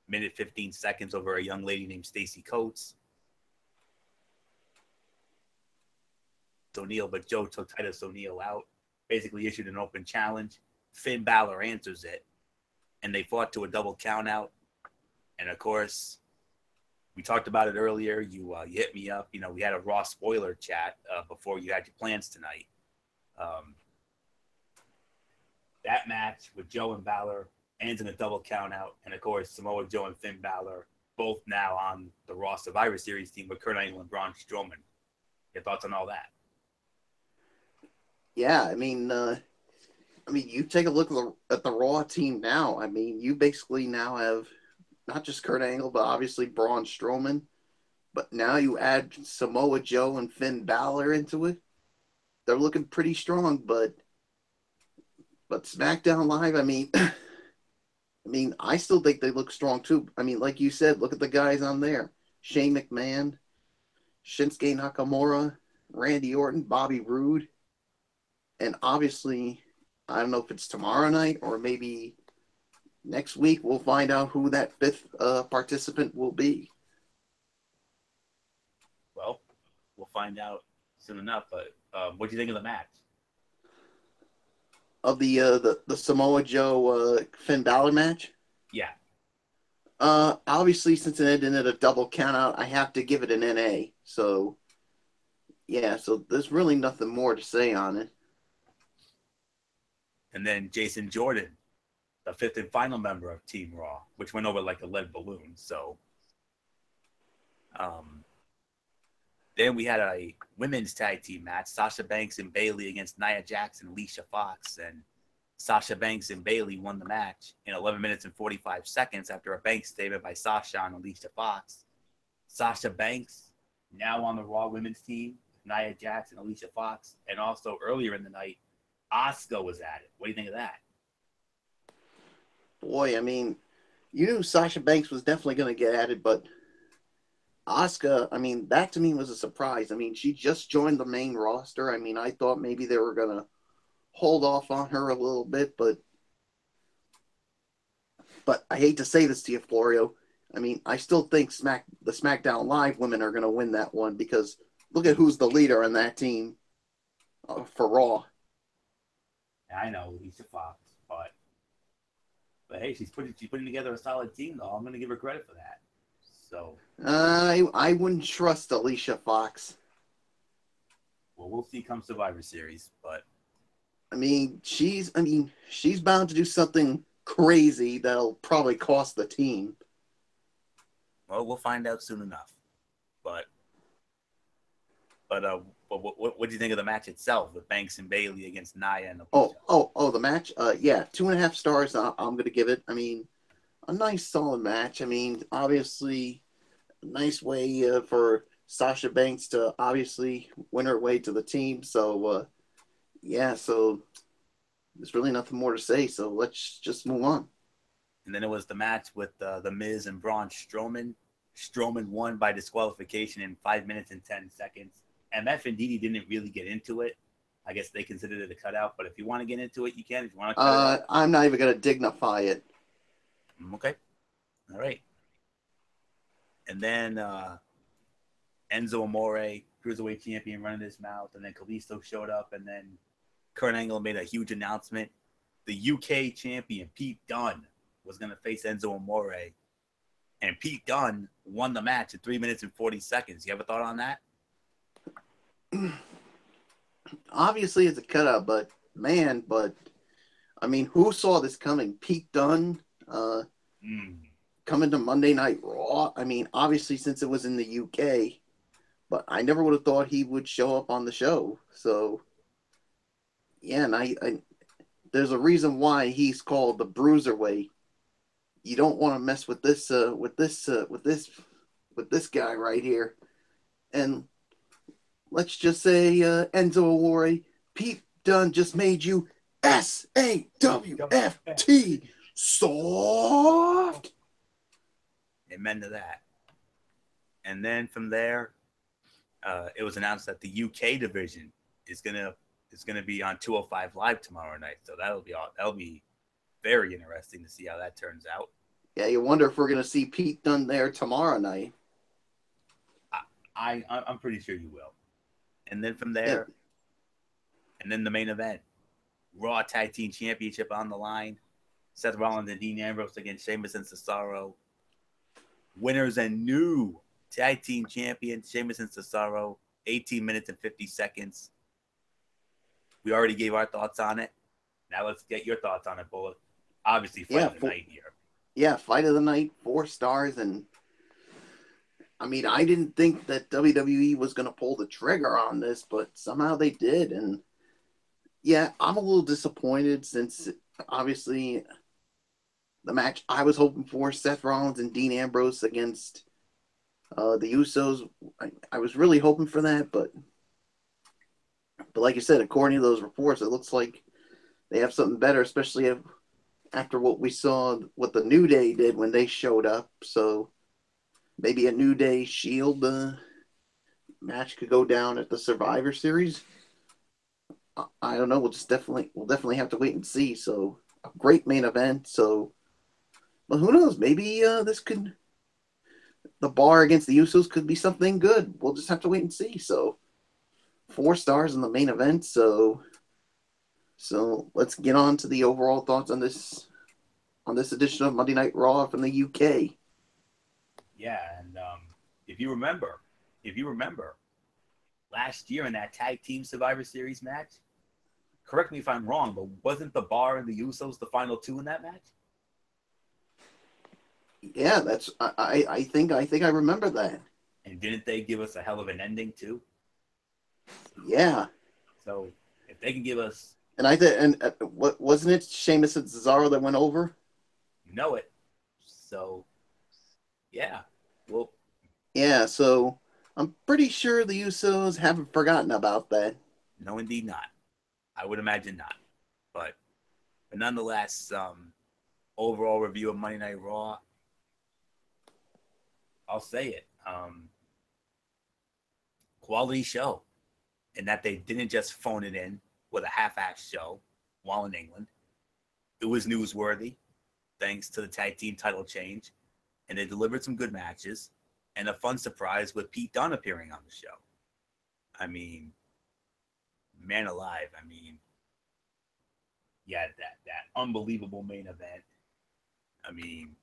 minute 15 seconds over a young lady named Stacy Coates. O'Neal, but Joe took Titus O'Neal out, basically issued an open challenge. Finn Balor answers it, and they fought to a double count out. And of course, we talked about it earlier. You hit me up. We had a Raw spoiler chat before you had your plans tonight. That match with Joe and Balor ends in a double count out. And of course, Samoa Joe and Finn Balor both now on the Raw Survivor Series team with Kurt Angle and Braun Strowman. Your thoughts on all that? Yeah, I mean, you take a look at the Raw team now. I mean, you basically now have not just Kurt Angle, but obviously Braun Strowman. But now you add Samoa Joe and Finn Balor into it. They're looking pretty strong, but SmackDown Live, I still think they look strong too. I mean, like you said, look at the guys on there. Shane McMahon, Shinsuke Nakamura, Randy Orton, Bobby Roode. And obviously, I don't know if it's tomorrow night or maybe next week, we'll find out who that 5th participant will be. Well, we'll find out soon enough. But what do you think of the match? Of the Samoa Joe Finn Balor match? Yeah. Obviously, since it ended at a double countout, I have to give it an NA. So, yeah, so there's really nothing more to say on it. And then Jason Jordan, the 5th and final member of Team Raw, which went over like a lead balloon. So, then we had a women's tag team match, Sasha Banks and Bayley against Nia Jax and Alicia Fox. And Sasha Banks and Bayley won the match in 11 minutes and 45 seconds after a Banks statement by Sasha on Alicia Fox. Sasha Banks, now on the Raw women's team, Nia Jax and Alicia Fox. And also earlier in the night, Asuka was at it. What do you think of that? Boy, I mean, you knew Sasha Banks was definitely going to get at it, but Asuka, I mean, that to me was a surprise. I mean, she just joined the main roster. I mean, I thought maybe they were going to hold off on her a little bit, but I hate to say this to you, Florio. I mean, I still think the SmackDown Live women are going to win that one because look at who's the leader in that team for Raw. I know, Alicia Fox, but hey, she's putting together a solid team, though. I'm going to give her credit for that. So I wouldn't trust Alicia Fox. Well, we'll see come Survivor Series, but she's bound to do something crazy that'll probably cost the team. Well, we'll find out soon enough. But what do you think of the match itself with Banks and Bailey against Nia and Alicia? The match. Yeah, 2.5 stars. I'm gonna give it. I mean, a nice solid match. I mean, obviously, a nice way for Sasha Banks to obviously win her way to the team. So yeah, so there's really nothing more to say. So let's just move on. And then it was the match with the Miz and Braun Strowman. Strowman won by disqualification in 5 minutes and 10 seconds. MF and Didi didn't really get into it. I guess they considered it a cutout, but if you want to get into it, you can. If you want to cut it off. I'm not even going to dignify it. Okay. All right. And then Enzo Amore, Cruiserweight Champion, running his mouth. And then Kalisto showed up. And then Kurt Angle made a huge announcement. The UK Champion, Pete Dunne, was going to face Enzo Amore. And Pete Dunne won the match in 3 minutes and 40 seconds. You ever thought on that? Obviously, it's a cutout, but I mean, who saw this coming? Pete Dunne coming to Monday Night Raw. I mean, obviously, since it was in the UK, but I never would have thought he would show up on the show. So, yeah, and I there's a reason why he's called the Bruiserweight. You don't want to mess with this guy right here. And let's just say Enzo Amore, Pete Dunne just made you SAWFT soft. Amen to that. And then from there, it was announced that the UK division is gonna be on 205 Live tomorrow night. So that'll be very interesting to see how that turns out. Yeah, you wonder if we're gonna see Pete Dunne there tomorrow night. I'm pretty sure you will. And then from there, and then the main event, Raw Tag Team Championship on the line. Seth Rollins and Dean Ambrose against Sheamus and Cesaro. Winners and new Tag Team Champions, Sheamus and Cesaro. 18 minutes and 50 seconds. We already gave our thoughts on it. Now let's get your thoughts on it, Bullet. Obviously, fight of the night here. Yeah, fight of the night, 4 stars. And I mean, I didn't think that WWE was going to pull the trigger on this, but somehow they did. And yeah, I'm a little disappointed since obviously the match I was hoping for, Seth Rollins and Dean Ambrose against the Usos, I was really hoping for that, but like you said, according to those reports, it looks like they have something better, especially after what we saw, what the New Day did when they showed up. So maybe a New Day Shield match could go down at the Survivor Series. I don't know. We'll definitely have to wait and see. So a great main event. So, but who knows? Maybe the bar against the Usos could be something good. We'll just have to wait and see. So 4 stars in the main event. So let's get on to the overall thoughts on this edition of Monday Night Raw from the UK. Yeah, and if you remember, last year in that Tag Team Survivor Series match, correct me if I'm wrong, but wasn't the Bar and the Usos the final 2 in that match? Yeah, I think I remember that. And didn't they give us a hell of an ending too? Yeah. So if they can give us, and I think, and what wasn't it Sheamus and Cesaro that went over? You know it. So yeah, well. Yeah, so I'm pretty sure the Usos haven't forgotten about that. No, indeed not. I would imagine not. But nonetheless, overall review of Monday Night Raw, I'll say it. Quality show. In that they didn't just phone it in with a half-assed show while in England. It was newsworthy, thanks to the tag team title change. And they delivered some good matches. And a fun surprise with Pete Dunne appearing on the show. I mean, man alive. I mean, yeah, that unbelievable main event. I mean,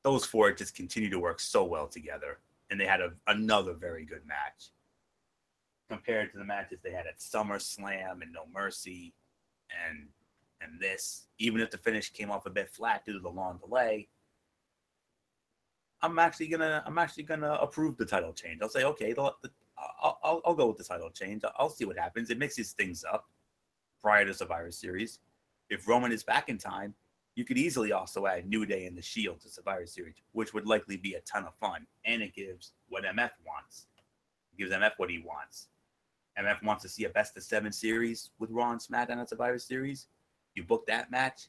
those 4 just continue to work so well together. And they had another very good match. Compared to the matches they had at SummerSlam and No Mercy and this, even if the finish came off a bit flat due to the long delay, I'm actually gonna approve the title change. I'll say, okay, I'll go with the title change. I'll see what happens. It mixes things up prior to Survivor Series. If Roman is back in time, you could easily also add New Day and the Shield to Survivor Series, which would likely be a ton of fun. And it gives what MF wants. It gives MF what he wants. MF wants to see a best of 7 series with Raw and SmackDown at Survivor Series. You book that match,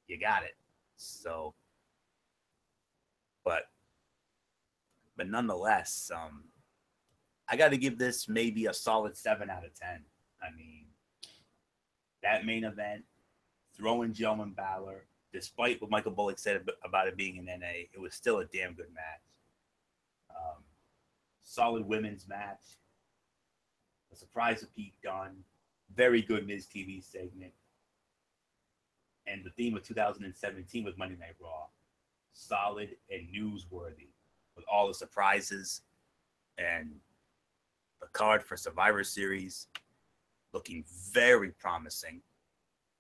you got it. So, but nonetheless, I got to give this maybe a solid 7 out of 10. I mean, that main event, throwing Joe and Balor, despite what Michael Bullock said about it being in NA, it was still a damn good match. Solid women's match. A surprise of Pete Dunn. Very good Miz TV segment. And the theme of 2017 was Monday Night Raw. Solid and newsworthy with all the surprises, and the card for Survivor Series looking very promising.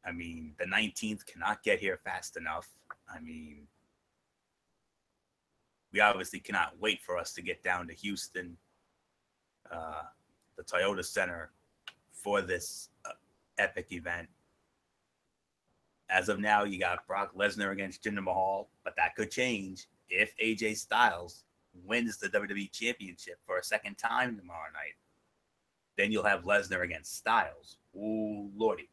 I mean, the 19th cannot get here fast enough. I mean, we obviously cannot wait for us to get down to Houston, the Toyota Center, for this epic event. As of now, you got Brock Lesnar against Jinder Mahal, but that could change if AJ Styles wins the WWE Championship for a second time tomorrow night. Then you'll have Lesnar against Styles. Ooh, lordy.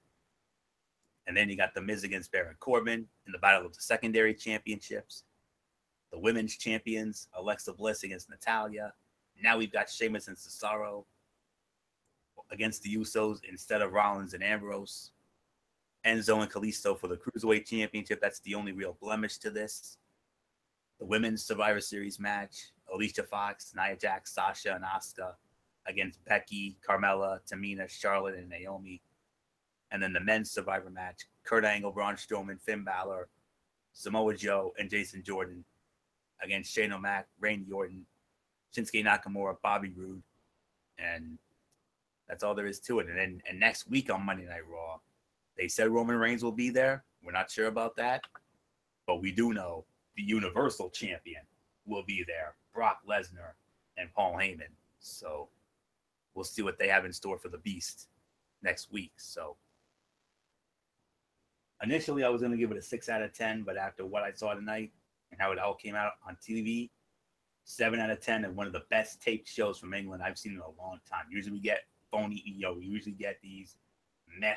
And then you got The Miz against Baron Corbin in the battle of the secondary championships. The women's champions, Alexa Bliss against Natalya. Now we've got Sheamus and Cesaro against the Usos instead of Rollins and Ambrose. Enzo and Kalisto for the Cruiserweight Championship. That's the only real blemish to this. The women's Survivor Series match, Alicia Fox, Nia Jax, Sasha, and Asuka against Becky, Carmella, Tamina, Charlotte, and Naomi. And then the men's Survivor match, Kurt Angle, Braun Strowman, Finn Balor, Samoa Joe, and Jason Jordan against Shane O'Mac, Randy Orton, Shinsuke Nakamura, Bobby Roode. And that's all there is to it. And next week on Monday Night Raw, they said Roman Reigns will be there. We're not sure about that. But we do know the Universal Champion will be there, Brock Lesnar and Paul Heyman. So we'll see what they have in store for the Beast next week. So initially, I was going to give it a 6 out of 10, but after what I saw tonight and how it all came out on TV, 7 out of 10, and one of the best taped shows from England I've seen in a long time. Usually we get phony, we usually get these meh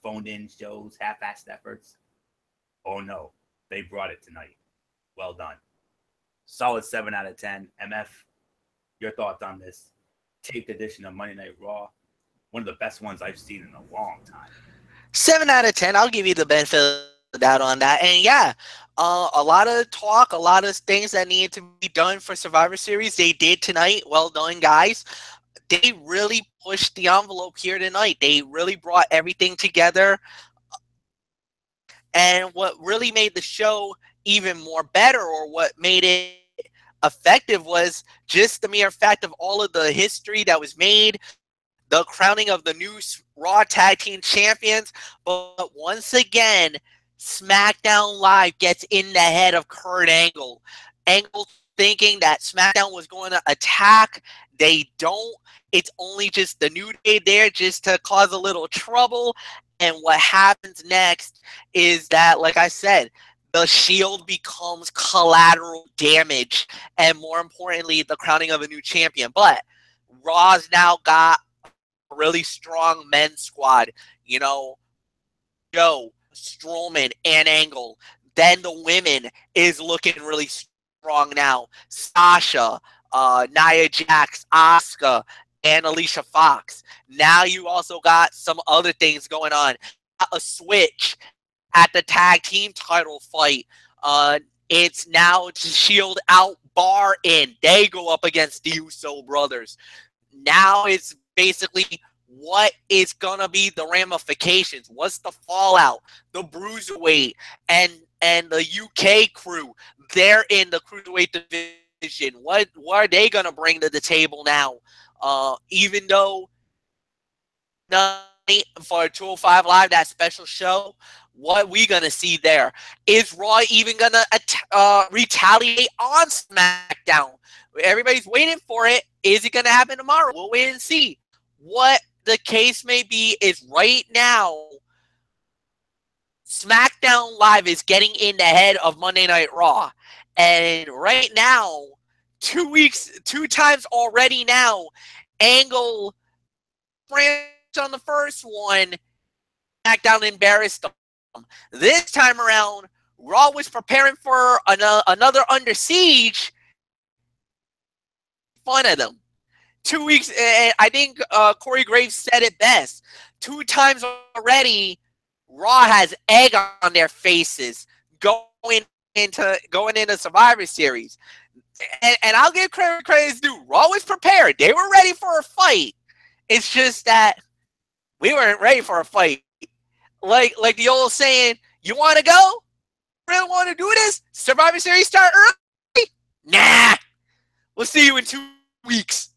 phoned-in shows, half-assed efforts. Oh, no. They brought it tonight. Well done. Solid 7 out of 10. MF, your thoughts on this taped edition of Monday Night Raw? One of the best ones I've seen in a long time. 7 out of 10. I'll give you the benefit of the doubt on that. And yeah, a lot of talk, a lot of things that needed to be done for Survivor Series. They did tonight. Well done, guys. They really pushed the envelope here tonight. They really brought everything together. And what really made the show even more better, or what made it effective, was just the mere fact of all of the history that was made, the crowning of the new Raw Tag Team Champions. But once again, SmackDown Live gets in the head of Kurt Angle. Angle thinking that SmackDown was going to attack. They don't. It's only just the New Day there just to cause a little trouble. And what happens next is that, like I said, the Shield becomes collateral damage. And more importantly, the crowning of a new champion. But Raw's now got a really strong men's squad. You know, Joe, Strowman, and Angle. Then the women is looking really strong now. Sasha, Nia Jax, Asuka, and Alicia Fox. Now you also got some other things going on. A switch at the tag team title fight. It's now Shield out, Bar in. They go up against the Uso brothers. Now it's basically what is going to be the ramifications. What's the fallout? The Bruiserweight and the UK crew, they're in the Cruiserweight division. What are they going to bring to the table now? Even though for 205 Live, that special show, What we gonna see there? Is Raw even gonna retaliate on SmackDown? Everybody's waiting for it. Is it gonna happen tomorrow? We'll wait and see. What the case may be is right now, SmackDown Live is getting in the head of Monday Night Raw. And right now, 2 times already now, Angle on the first one, SmackDown embarrassed them. This time around, Raw was preparing for another Under Siege. Fun of them. 2 weeks, I think Corey Graves said it best. 2 times already, Raw has egg on their faces going into Survivor Series. And I'll give credit due. Raw was prepared. They were ready for a fight. It's just that we weren't ready for a fight. Like the old saying, you want to go? Really want to do this? Survivor Series start early? Nah. We'll see you in 2 weeks.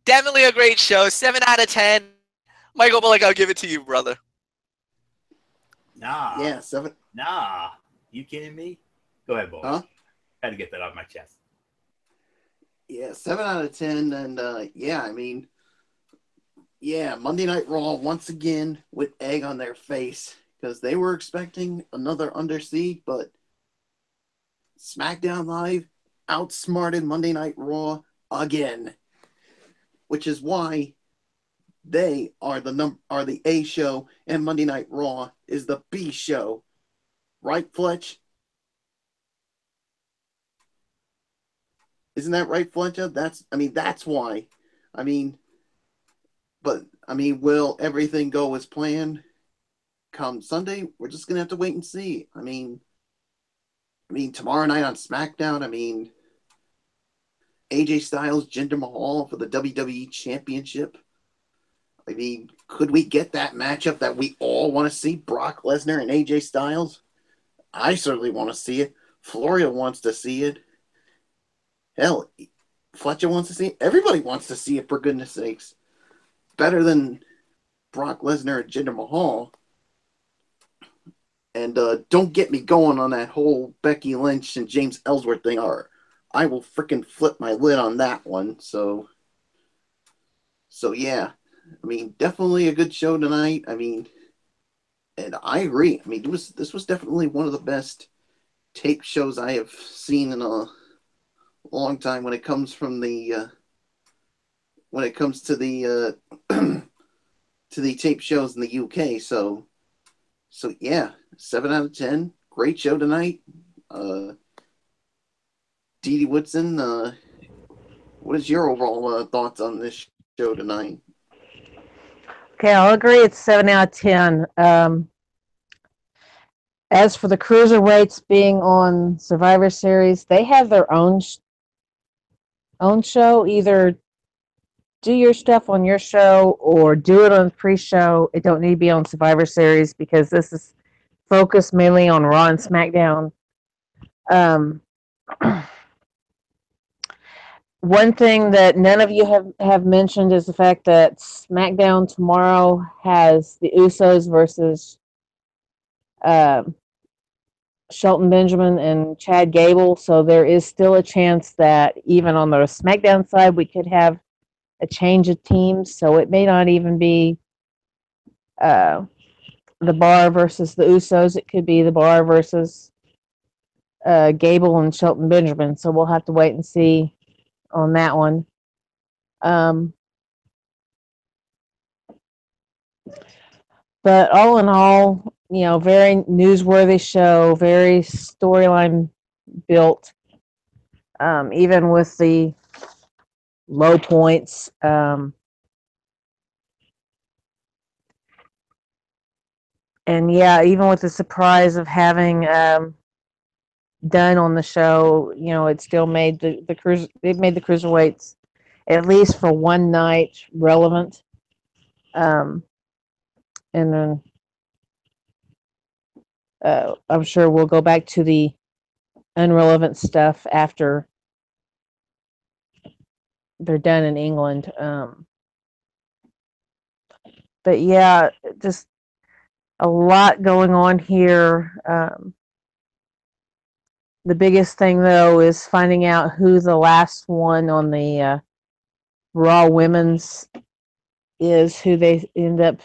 Definitely a great show. 7 out of 10. Michael Bullock, I'll give it to you, brother. Nah. Yeah, 7. Nah. You kidding me? Go ahead, boy. Huh? Had to get that off my chest. Yeah, 7 out of 10. And Monday Night Raw once again with egg on their face because they were expecting another Under Siege, but SmackDown Live outsmarted Monday Night Raw again, which is why they are the A show and Monday Night Raw is the B show. Right, Fletch? Isn't that right, Fletcher? That's why. Will everything go as planned come Sunday? We're just gonna have to wait and see. Tomorrow night on SmackDown, AJ Styles, Jinder Mahal for the WWE Championship. Could we get that matchup that we all want to see? Brock Lesnar and AJ Styles? I certainly want to see it. Florio wants to see it. Hell, Fletcher wants to see it. Everybody wants to see it, for goodness sakes. Better than Brock Lesnar and Jinder Mahal. And don't get me going on that whole Becky Lynch and James Ellsworth thing, or I will freaking flip my lid on that one. So yeah. Definitely a good show tonight. And I agree. This was definitely one of the best tape shows I have seen in a long time when it comes to the to the tape shows in the UK. So yeah, 7 out of 10. Great show tonight. Dee Dee Woodson, what is your overall thoughts on this show tonight? Okay, I'll agree it's 7 out of 10. As for the cruiserweights being on Survivor Series, they have their own show. Either do your stuff on your show or do it on pre-show. It don't need to be on Survivor Series because this is focused mainly on Raw and SmackDown. One thing that none of you have mentioned is the fact that SmackDown tomorrow has the Usos versus Shelton Benjamin and Chad Gable. So there is still a chance that even on the SmackDown side, we could have a change of teams. So it may not even be the Bar versus the Usos. It could be the Bar versus Gable and Shelton Benjamin. So we'll have to wait and see on that one. But all in all, very newsworthy show, very storyline built, even with the low points. And yeah, even with the surprise of having Dunn on the show, it still made they've made the cruiserweights, at least for one night, relevant. And then I'm sure we'll go back to the unrelevant stuff after they're done in England. But yeah, just a lot going on here. The biggest thing, though, is finding out who the last one on the Raw Women's is, who they end up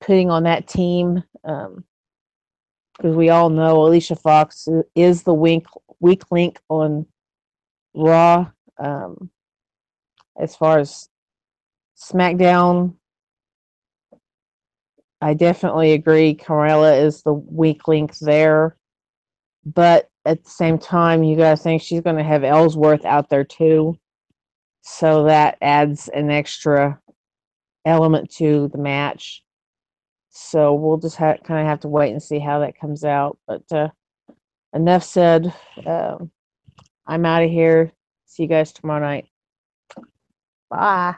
putting on that team. Because we all know Alicia Fox is the weak link on Raw. As far as SmackDown, I definitely agree. Carmella is the weak link there. But at the same time, you got to think she's going to have Ellsworth out there too. So that adds an extra element to the match. So we'll just kind of have to wait and see how that comes out. But enough said. I'm out of here. See you guys tomorrow night. Bye.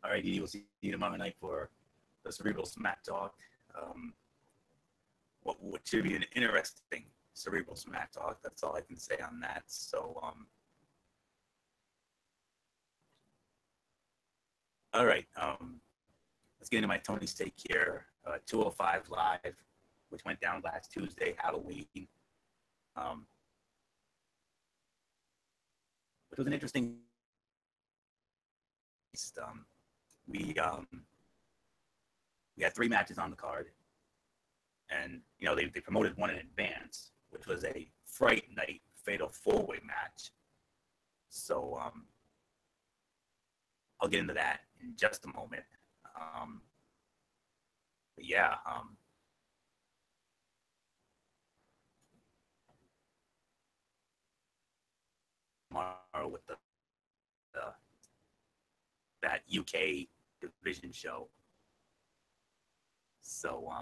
All right, Dee, we'll see you tomorrow night for the Cerebral Smack Talk. What should be an interesting Cerebral Smack Talk. That's all I can say on that. So, all right. Let's get into my Tony's take here. 205 Live, which went down last Tuesday, Halloween. Which was an interesting. We had 3 matches on the card, and they promoted one in advance, which was a Fright Night Fatal 4-Way match. So I'll get into that in just a moment. But yeah, tomorrow with that UK division show. So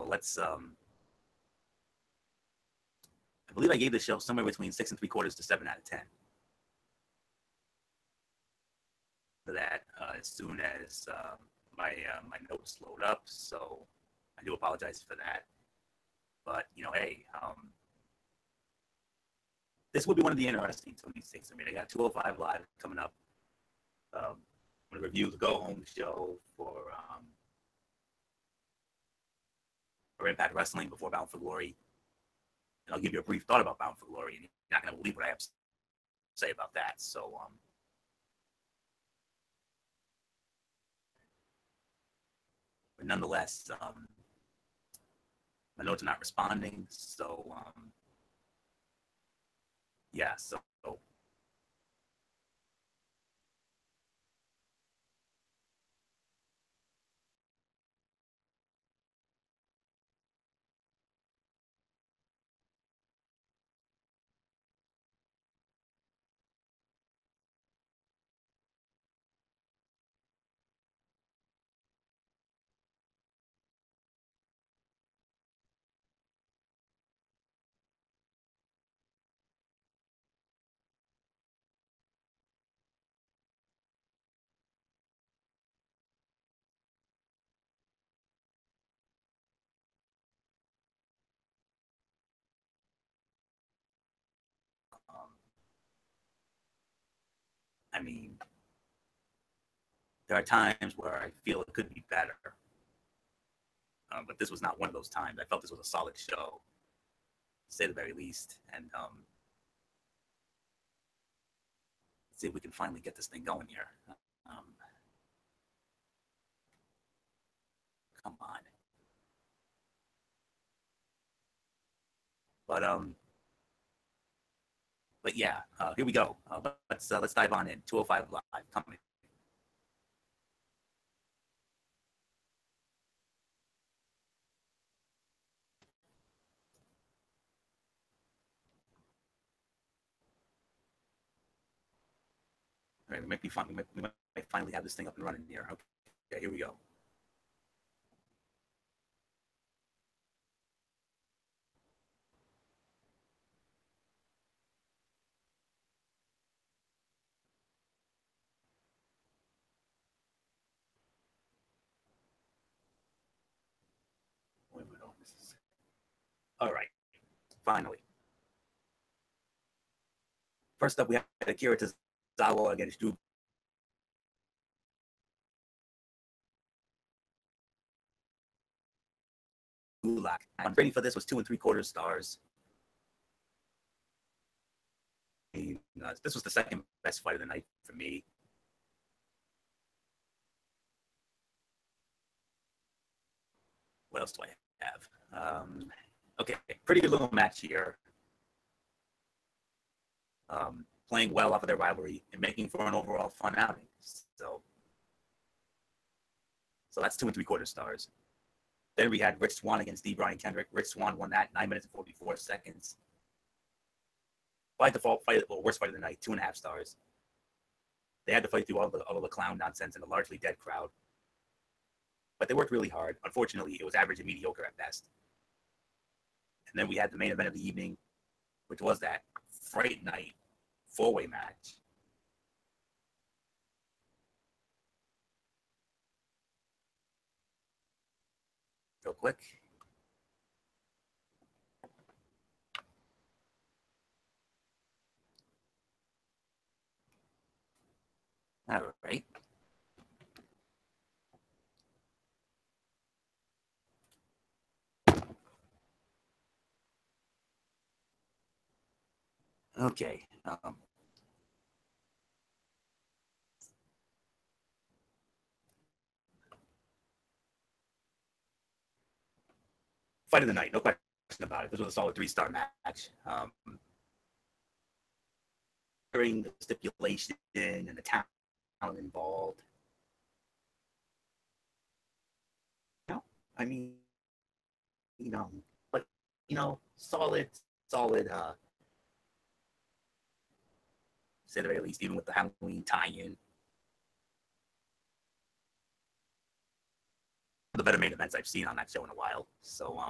let's I believe I gave the show somewhere between 6 3/4 to 7 out of 10. For that, as soon as my notes load up, so I do apologize for that. But hey, this will be one of the interesting 26. I mean, I got 205 Live coming up. I'm going to review the Go Home show for Impact Wrestling before Bound for Glory. And I'll give you a brief thought about Bound for Glory, and you're not going to believe what I have to say about that. So, but nonetheless, my notes are not responding. So, yeah, so I mean, there are times where I feel it could be better. But this was not one of those times. I felt this was a solid show, to say the very least. And see if we can finally get this thing going here. Come on. But yeah, here we go. Let's dive on in. 205 Live coming. All right, we might be fun. We might finally have this thing up and running here. Okay, here we go. All right, finally. First up, we have Akira Tozawa against Drew Gulak. I'm rating for this was 2 3/4 stars. This was the second best fight of the night for me. What else do I have? Okay, pretty good little match here. Playing well off of their rivalry and making for an overall fun outing. So that's 2 3/4 stars. Then we had Rich Swann against D. Brian Kendrick. Rich Swann won that 9 minutes and 44 seconds. By default, worst fight of the night, 2.5 stars. They had to fight through all the clown nonsense and a largely dead crowd. But they worked really hard. Unfortunately, it was average and mediocre at best. And then we had the main event of the evening, which was that Fright Night 4-way match. Real quick. All right. Okay. Fight of the night, no question about it. This was a solid 3-star match. During the stipulation and the talent involved. I mean, but solid. Say the very least, even with the Halloween tie-in. The better main events I've seen on that show in a while. So,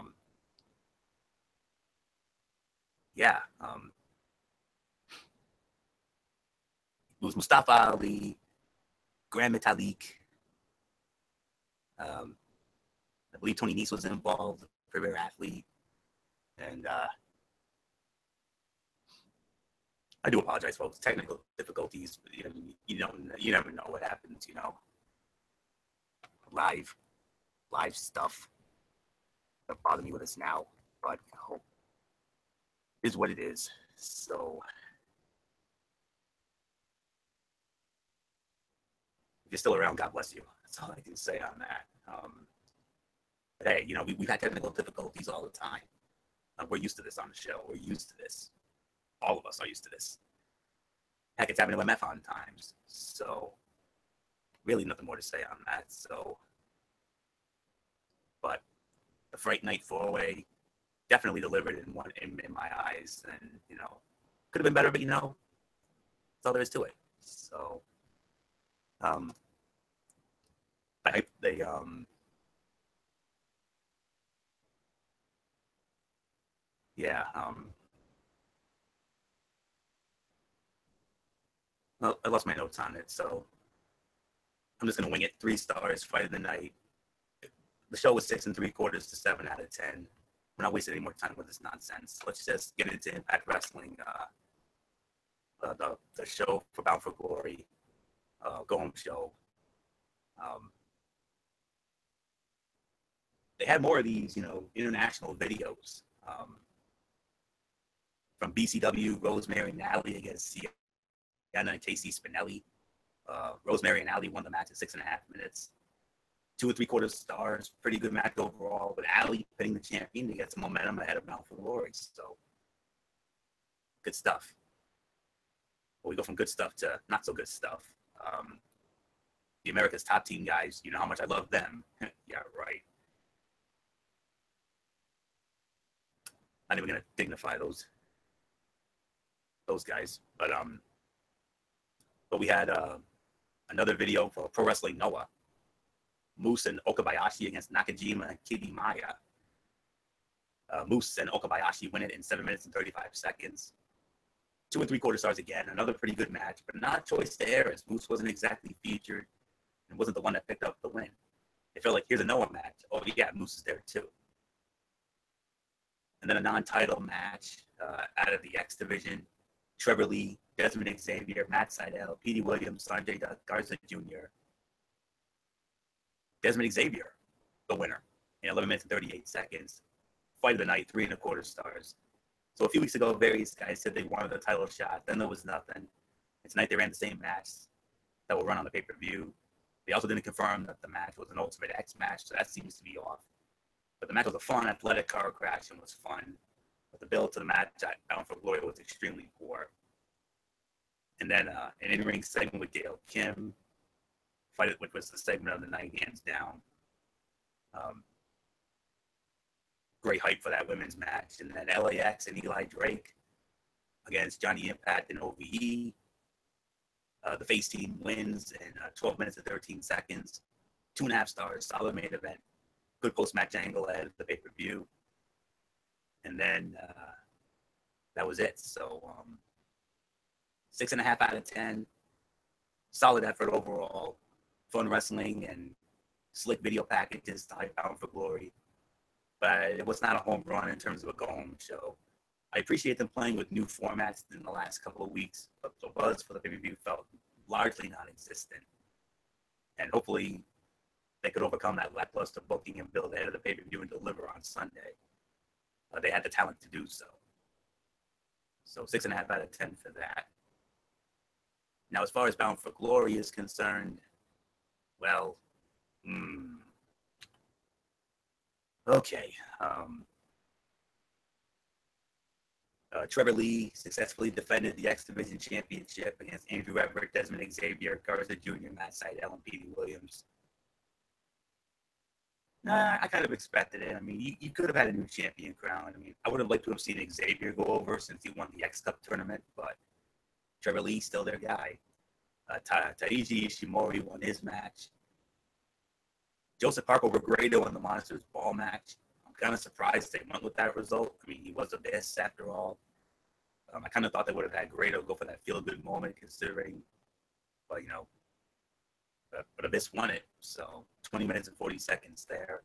yeah. It was Mustafa Ali, Grand Metalik. I believe Tony Nese was involved, premier athlete. And I do apologize, folks. Technical difficulties. You never know what happens. Live stuff that bother me with us now, but it is what it is. So if you're still around, God bless you. That's all I can say on that. But hey, we've had technical difficulties all the time. We're used to this on the show. We're used to this. All of us are used to this. Heck, it's happening with MF on times. So really nothing more to say on that. So, but the Fright Night 4-way definitely delivered in my eyes, and could have been better, but that's all there is to it. So, well, I lost my notes on it, so I'm just gonna wing it. 3 stars, fight of the night. The show was 6 3/4 to 7 out of 10. We're not wasting any more time with this nonsense. Let's just get into Impact Wrestling, the show for Bound for Glory, Go Home show. They had more of these, international videos. From BCW, Rosemary and Allie against Sienna and Casey Spinelli. Rosemary and Allie won the match in 6.5 minutes. 2 3/4 stars. Pretty good match overall. But Allie pinning the champion to get some momentum ahead of Bound for Glory. So, good stuff. Well, we go from good stuff to not so good stuff. The America's Top Team guys, you know how much I love them. Yeah, right. Not even gonna dignify those guys, but we had another video for Pro Wrestling Noah. Moose and Okabayashi against Nakajima and Kitty Maya. Moose and Okabayashi win it in 7 minutes and 35 seconds. 2 3/4 stars again. Another pretty good match, but not choice to air, as Moose wasn't exactly featured and wasn't the one that picked up the win. It felt like, here's a Noah match. Oh yeah, Moose is there too. And then a non-title match out of the X division. Trevor Lee, Desmond Xavier, Matt Seidel, Petey Williams, Sanjay Dutt, Garza Jr. Desmond Xavier, the winner, in 11 minutes and 38 seconds. Fight of the night, 3.25 stars. So a few weeks ago, various guys said they wanted a title shot. Then there was nothing. And tonight they ran the same match that will run on the pay-per-view. They also didn't confirm that the match was an Ultimate X match, so that seems to be off. But the match was a fun, athletic car crash and was fun. But the build to the match at Bound for Glory was extremely poor. And then an in-ring segment with Gail Kim, which was the segment of the night, hands down. Great hype for that women's match. And then LAX and Eli Drake against Johnny Impact and OVE. The face team wins in 12 minutes and 13 seconds. 2.5 stars, solid main event. Good post-match angle ahead of the pay-per-view. And then that was it. So 6.5 out of 10. Solid effort overall. Fun wrestling and slick video packages to hype Bound for Glory. But it was not a home run in terms of a go-home show. I appreciate them playing with new formats in the last couple of weeks, but the buzz for the pay-per-view felt largely non-existent. And hopefully they could overcome that lackluster booking and build ahead of the pay-per-view and deliver on Sunday. They had the talent to do so. So 6.5 out of 10 for that. Now, as far as Bound for Glory is concerned, well, okay. Trevor Lee successfully defended the X Division Championship against Andrew Everett, Desmond Xavier, Garza Jr., Matt Sydal, and Petey Williams. I kind of expected it. I mean, you could have had a new champion crown. I mean, I would have liked to have seen Xavier go over since he won the X Cup tournament, but Trevor Lee's still their guy. Taiji Ishimori won his match. Joseph Parker over Grado in the Monsters Ball match. I'm kind of surprised they went with that result. I mean, he was Abyss after all. I kind of thought they would have had Grado go for that feel-good moment considering, but, but Abyss won it. So 20 minutes and 40 seconds there.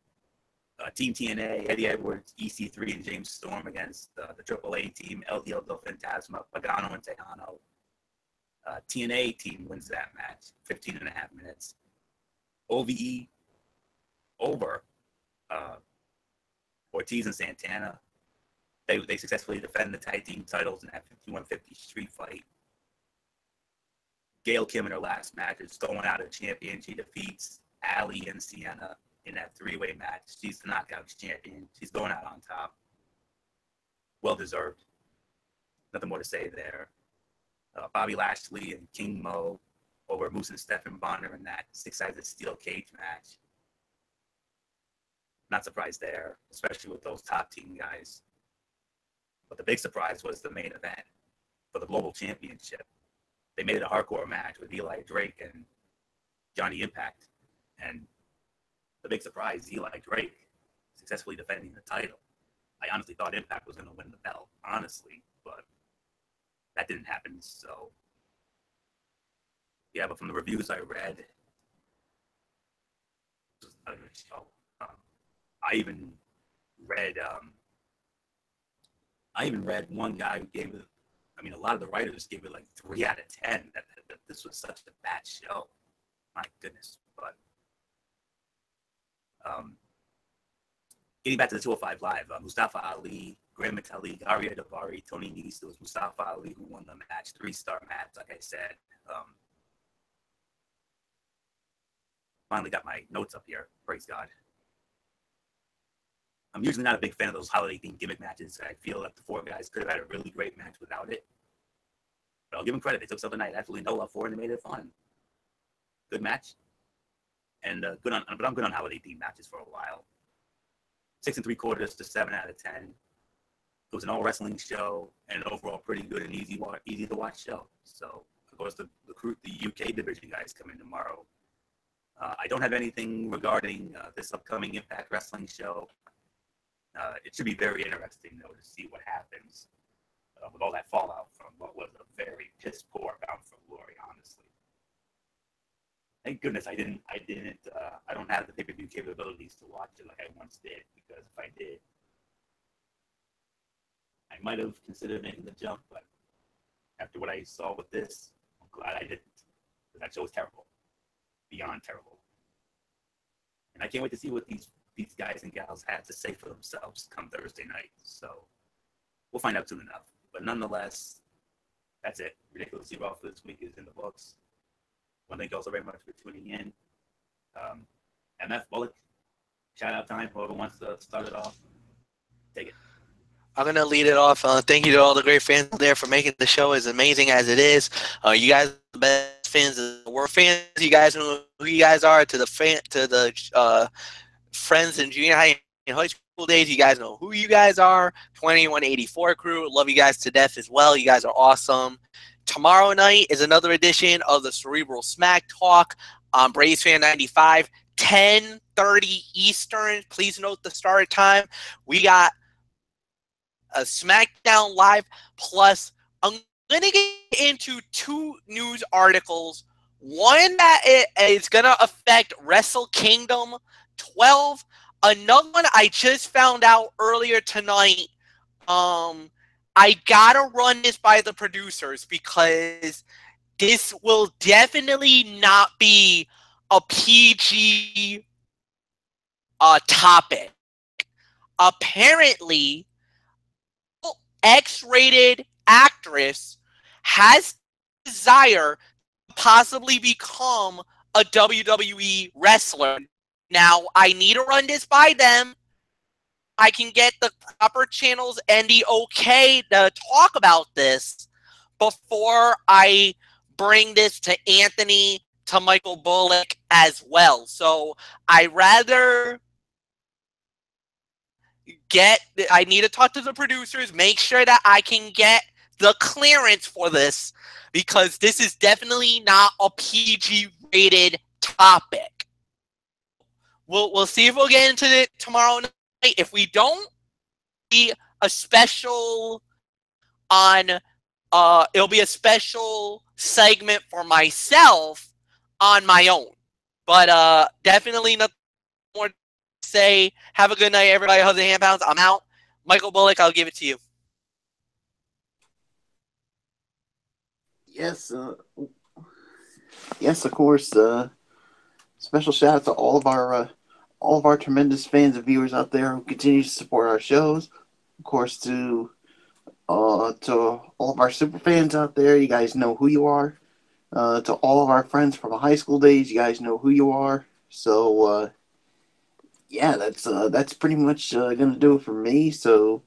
Team TNA, Eddie Edwards, EC3, and James Storm against the AAA team, LDL Del Fantasma, Pagano, and Tejano. TNA team wins that match, 15.5 minutes. OVE over Ortiz and Santana. They successfully defend the tag team titles in that 51-50 street fight. Gail Kim in her last match is going out of champion. She defeats Allie and Sienna in that three-way match. She's the Knockouts champion. She's going out on top. Well-deserved. Nothing more to say there. Bobby Lashley and King Mo over Moose and Stephen Bonner in that six-sided steel cage match. Not surprised there, especially with those top team guys. But the big surprise was the main event for the Global Championship. They made it a hardcore match with Eli Drake and Johnny Impact. And the big surprise, Eli Drake successfully defending the title. I honestly thought Impact was going to win the belt, honestly, but that didn't happen. So, yeah, but from the reviews I read, I even read one guy who gave it. I mean, a lot of the writers gave it like 3 out of 10. That this was such a bad show. My goodness. But getting back to the 205 Live, Mustafa Ali, Graham Metalik, Arya Davari, Tony Nese. It was Mustafa Ali who won the match, 3-star match, like I said. Finally got my notes up here. Praise God. I'm usually not a big fan of those holiday-themed gimmick matches. I feel that the 4 guys could have had a really great match without it. But I'll give them credit. They took something I absolutely no love for, and they made it fun. Good match. And but I'm good on holiday-themed matches for a while. 6 3/4 to 7 out of 10. It was an all-wrestling show, and an overall pretty good and easy to watch show. So, of course, the UK division guys come in tomorrow. I don't have anything regarding this upcoming Impact Wrestling show. It should be very interesting, though, to see what happens with all that fallout from what was a very piss-poor Bound for Glory, honestly. Thank goodness I don't have the pay-per-view capabilities to watch it like I once did, because if I did, I might have considered making the jump, but after what I saw with this, I'm glad I didn't, because that show was terrible. Beyond terrible. And I can't wait to see what these these guys and gals had to say for themselves come Thursday night. So we'll find out soon enough. But nonetheless, that's it. Ridiculously Raw for this week is in the books. Well, thank you all so very much for tuning in. MF Bullock, shout out time. Whoever wants to start it off, take it. I'm going to lead it off. Thank you to all the great fans there for making the show as amazing as it is. You guys are the best fans. We're fans. You guys know who you guys are. To the friends in junior high and high school days, you guys know who you guys are. 2184 crew. Love you guys to death as well. You guys are awesome. Tomorrow night is another edition of the Cerebral Smack Talk on Braves Fan 95, 10:30 Eastern. Please note the start time. We got a SmackDown Live, plus I'm going to get into 2 news articles. One that is going to affect Wrestle Kingdom 12. Another one I just found out earlier tonight. I got to run this by the producers because this will definitely not be a PG topic. Apparently, X-rated actress has desire to possibly become a WWE wrestler. Now, I need to run this by them. I can get the proper channels and the okay to talk about this before I bring this to Anthony, to Michael Bullock as well. So I need to talk to the producers, make sure that I can get the clearance for this, because this is definitely not a PG rated topic. We'll see if we'll get into it tomorrow night. If we don't, be a special on it'll be a special segment for myself on my own. But definitely nothing more to say. Have a good night, everybody. Hugs and hand pounds. I'm out. Michael Bullock, I'll give it to you. Yes, yes, of course. Special shout out to all of our tremendous fans and viewers out there who continue to support our shows. Of course, to all of our super fans out there, you guys know who you are. To all of our friends from high school days, you guys know who you are. So, yeah, that's pretty much gonna do it for me. So,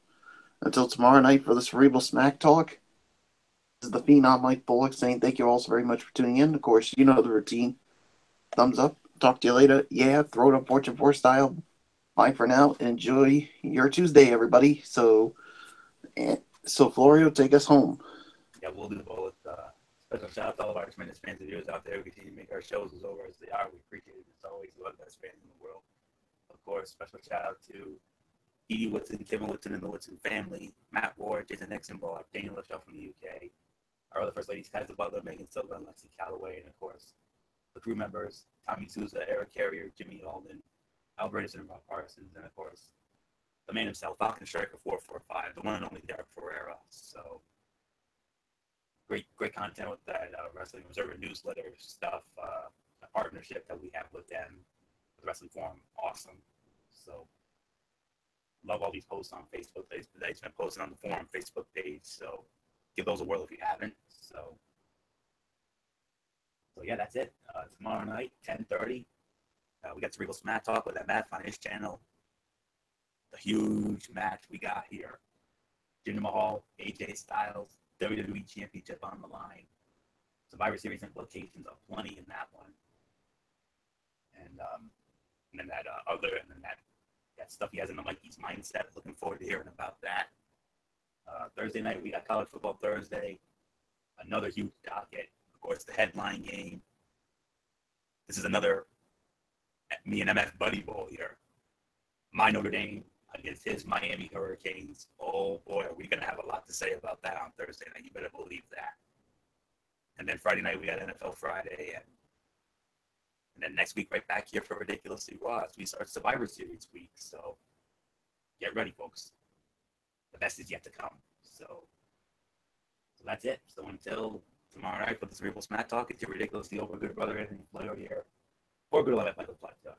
until tomorrow night for the Cerebral Smack Talk, this is the Phenom Mike Bullock saying thank you all so very much for tuning in. Of course, you know the routine. Thumbs up. Talk to you later. Yeah, throw it up Fortune 4 style. Bye for now. Enjoy your Tuesday, everybody. So Florio, take us home. Yeah, we'll do both. Special shout out to all of our tremendous fans and viewers out there who continue to make our shows as over as they are. We appreciate it. It's always one of the best fans in the world. Of course, special shout out to Edie Woodson, Kevin Woodson, and the Woodson family, Matt Ward, Jason Nixonball, Daniel Lachelle from the UK, our other First Ladies, Kaiser Butler, Megan Silva, and Lexi Calloway, and of course, the crew members, Tommy Souza, Eric Carrier, Jimmy Alden, Albertus, and Rob Parsons, and of course, the man himself, Falcon Striker 445, the one and only Derek Ferreira. So, great content with that Wrestling Observer newsletter stuff, a partnership that we have with them, the Wrestling Forum, awesome. So, love all these posts on Facebook. They've been posted on the forum Facebook page, so give those a whirl if you haven't. So yeah, that's it. Tomorrow night, 10:30, we got Cerebral Smack Talk with that Matt on his channel. The huge match we got here. Jinder Mahal, AJ Styles, WWE Championship on the line. Survivor Series implications are plenty in that one. And then that stuff he has in the Mikey's mindset. Looking forward to hearing about that. Thursday night, we got College Football Thursday. Another huge docket. Of course, the headline game. This is another me and MF Buddy Bowl here. My Notre Dame against his Miami Hurricanes. Oh boy, are we going to have a lot to say about that on Thursday night. You better believe that. And then Friday night, we got NFL Friday. And then next week, right back here for Ridiculously Raw as we start Survivor Series week. So get ready, folks. The best is yet to come. So that's it. So until tomorrow night for the Cerebral Smack Talk, it's your ridiculously over good brother Anthony Flair here. Or good old Michael Fletcher.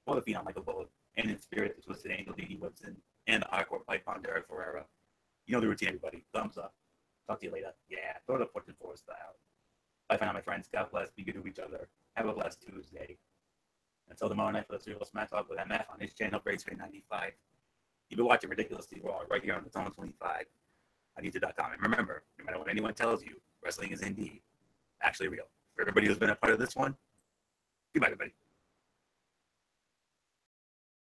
Or the Phenom Michael Bullock. And in spirit, the Twisted Angel, D.D. Woodson, and the Hardcore Python, Derek Ferreira. You know the routine, everybody. Thumbs up. Talk to you later. Yeah, throw the Fortune 4 style. Bye for now, my friends. God bless. Be good to each other. Have a blessed Tuesday. Until tomorrow night for the Serial Smack Talk with MF on his channel, Great Screen 95. You've been watching Ridiculously Raw right here on the Zone 25 on YouTube.com. And remember, no matter what anyone tells you, wrestling is indeed actually real. For everybody who's been a part of this one, goodbye, everybody.